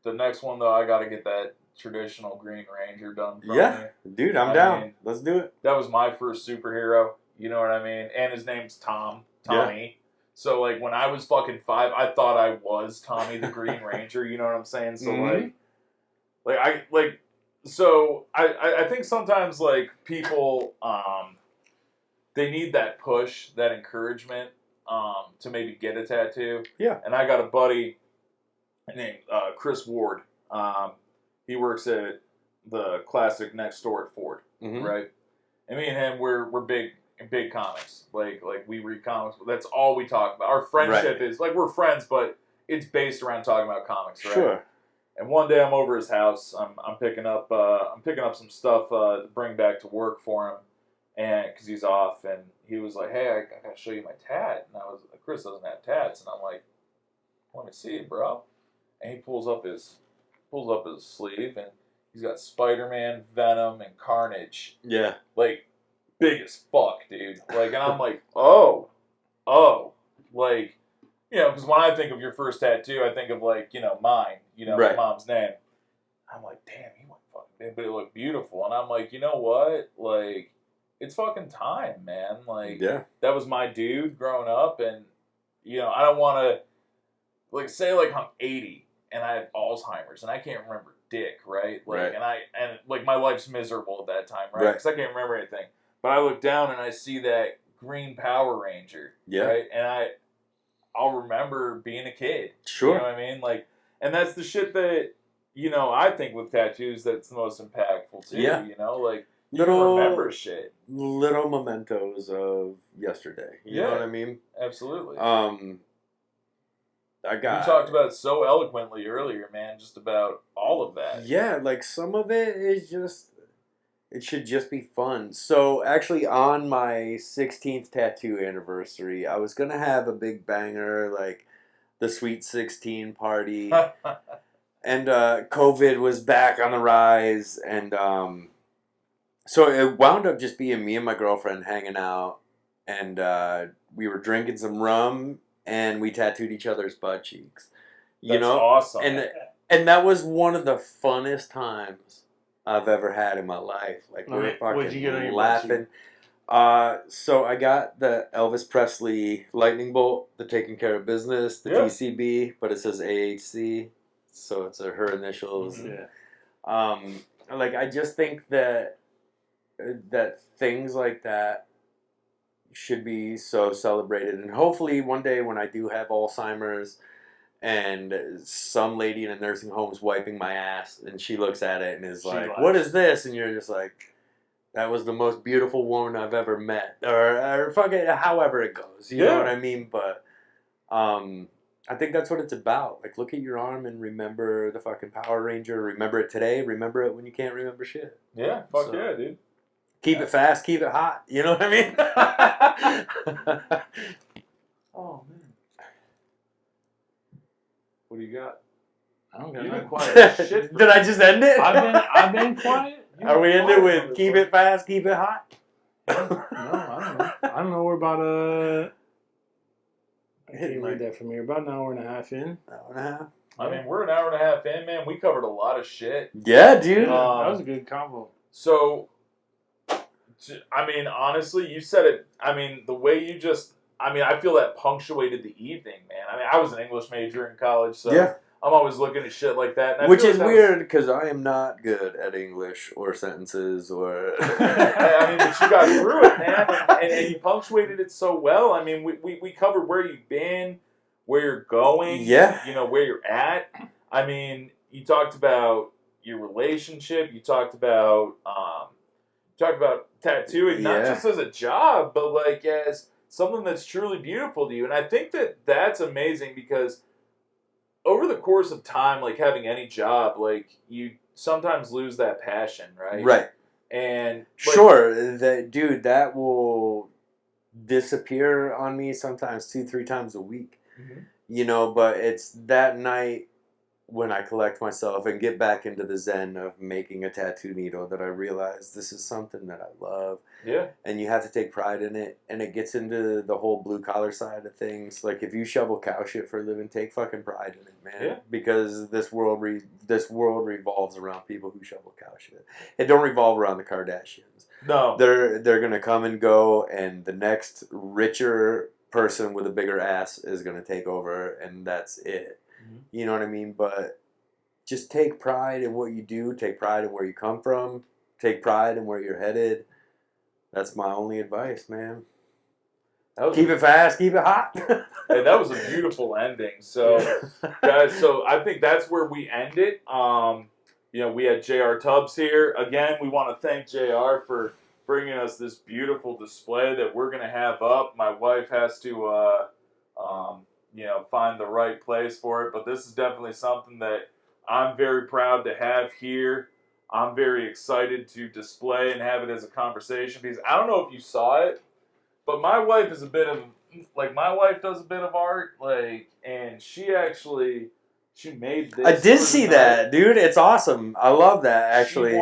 the next one though, I got to get that traditional Green Ranger done. From Yeah, me. dude, I'm I down. mean, Let's do it. That was my first superhero. You know what I mean? And his name's Tommy. Yeah. So like when I was fucking 5, I thought I was Tommy the Green Ranger. You know what I'm saying? So I think sometimes like people they need that push, that encouragement to maybe get a tattoo. Yeah. And I got a buddy named Chris Ward. He works at the classic next door at Ford, right? And me and him, we're big comics. Like we read comics. That's all we talk about. Our friendship is like we're friends, but it's based around talking about comics, right? Sure. And one day I'm over his house. I'm picking up some stuff to bring back to work for him, and because he's off, and he was like, "Hey, I gotta show you my tat." And I was like, "Chris doesn't have tats," and I'm like, "Let me see it, bro." And he pulls up his sleeve, and he's got Spider-Man, Venom, and Carnage. Yeah. Like big as fuck, dude. Like, and I'm like, oh, like. You know, because when I think of your first tattoo, I think of like, mine, my mom's name. I'm like, damn, he went fucking big, but it looked beautiful. And I'm like, you know what? Like, it's fucking time, man. Like, Yeah. that was my dude growing up, and you know, I don't want to like say like I'm 80 and I have Alzheimer's and I can't remember dick, right? Like, Right. and like my life's miserable at that time, right? Right. Because I can't remember anything. But I look down and I see that green Power Ranger, Yeah. right? And I'll remember being a kid. Sure. You know what I mean? Like, and that's the shit that, you know, I think with tattoos that's the most impactful too. Yeah. You know, like you Little- can remember shit. Little mementos of yesterday. You know what I mean? Absolutely. I got. You talked about it so eloquently earlier, man. Just about all of that. Yeah, like some of it is just. It should just be fun. So actually, on my 16th tattoo anniversary, I was gonna have a big banger, like the Sweet 16 party, and COVID was back on the rise, and so it wound up just being me and my girlfriend hanging out, and we were drinking some rum, and we tattooed each other's butt cheeks. You That's know, awesome. and that was one of the funnest times I've ever had in my life. Like we were What'd you get on fucking your butt cheek? laughing. So I got the Elvis Presley lightning bolt, the taking care of business, the Yeah. TCB, but it says AHC, so it's her initials. Yeah. Like I just think that things like that should be so celebrated, and hopefully one day when I do have Alzheimer's and some lady in a nursing home is wiping my ass and she looks at it and is like, laughs. "What is this?" and you're just like, "That was the most beautiful woman I've ever met," or fuck it, however it goes. You know what I mean? But I think that's what it's about. Like, look at your arm and remember the fucking Power Ranger. Remember it today. Remember it when you can't remember shit. Yeah, fuck So- yeah, dude. Keep it fast, keep it hot. You know what I mean? Oh man. What do you got? I don't got You've been nothing. quiet as shit. Did I just end it? I've been quiet. Are we ending with keep it fast, keep it hot? No, I don't know. I don't know. We're about I can't read that from here. About an hour and a half in. Hour and a half. I mean, we're an hour and a half in, man. We covered a lot of shit. Yeah, dude. That was a good combo. So, I mean, honestly, you said it. I mean, the way you just. I mean, I feel that punctuated the evening, man. I mean, I was an English major in college, so Yeah. I'm always looking at shit like that. And I Which feel is like that weird because I am not good at English or sentences or. I mean, but you got through it, man, and you punctuated it so well. I mean, we covered where you've been, where you're going, Yeah. you know, where you're at. I mean, you talked about your relationship. You talked about tattooing, not Yeah. just as a job, but like as something that's truly beautiful to you. And I think that that's amazing because over the course of time, like having any job, like you sometimes lose that passion, right? Right. And like, Sure, that will disappear on me sometimes 2-3 times a week. Mhm. You know, but it's that night when I collect myself and get back into the zen of making a tattoo needle that I realize this is something that I love. Yeah. And you have to take pride in it, and it gets into the whole blue collar side of things. Like if you shovel cow shit for a living, take fucking pride in it, man. Yeah. Because this world revolves around people who shovel cow shit. It don't revolve around the Kardashians. No. They're gonna come and go, and the next richer person with a bigger ass is gonna take over, and that's it. Mhm. You know what I mean? But just take pride in what you do. Take pride in where you come from. Take pride in where you're headed. That's my only advice, man. Keep it fast, keep it hot. Hey, that was a beautiful ending. So, guys, so I think that's where we end it. You know, we had JR Tubbs here. Again, we want to thank JR for bringing us this beautiful display that we're going to have up. My wife has to, you know, find the right place for it. But this is definitely something that I'm very proud to have here. I'm very excited to display and have it as a conversation because I don't know if you saw it, but my wife is a bit of, like, my wife does a bit of art, like, and she made this. I did for see the night. that, dude. It's awesome. I love that, actually.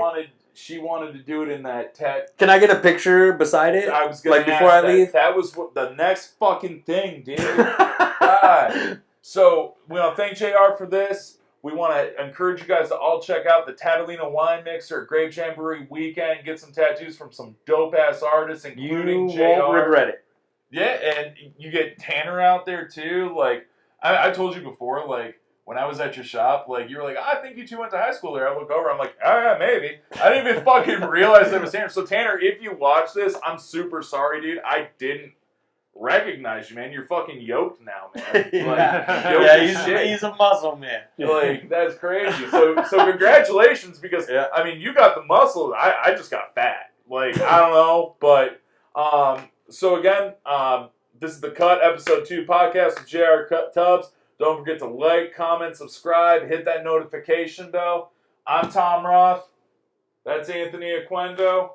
She wanted to do it in that Can I get a picture beside it? I was gonna Like, before ask I leave? That was the next fucking thing, dude. God. So we want to thank JR for this. We want to encourage you guys to all check out the Catalina Wine Mixer at Grape Jamboree Weekend. Get some tattoos from some dope-ass artists, including You JR. won't regret it. Yeah, and you get Tanner out there, too. Like, I told you before, like, when I was at your shop, like, you were like, I think you two went to high school there. I look over, I'm like, oh, yeah, maybe. I didn't even fucking realize that was Tanner. So, Tanner, if you watch this, I'm super sorry, dude. I didn't recognize you, man. You're fucking yoked now, man. Like, Yeah, he's a muscle man. Like, that's crazy. So congratulations, because, I mean, you got the muscle. I just got fat. Like, I don't know, but, so again, this is The Cut, Episode 2 podcast with J.R. Tubbs. Don't forget to like, comment, subscribe, hit that notification bell. I'm Tom Roth. That's Anthony Aquendo.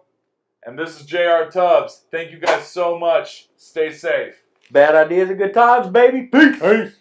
And this is J.R. Tubbs. Thank you guys so much. Stay safe. Bad ideas and good times, baby. Peace.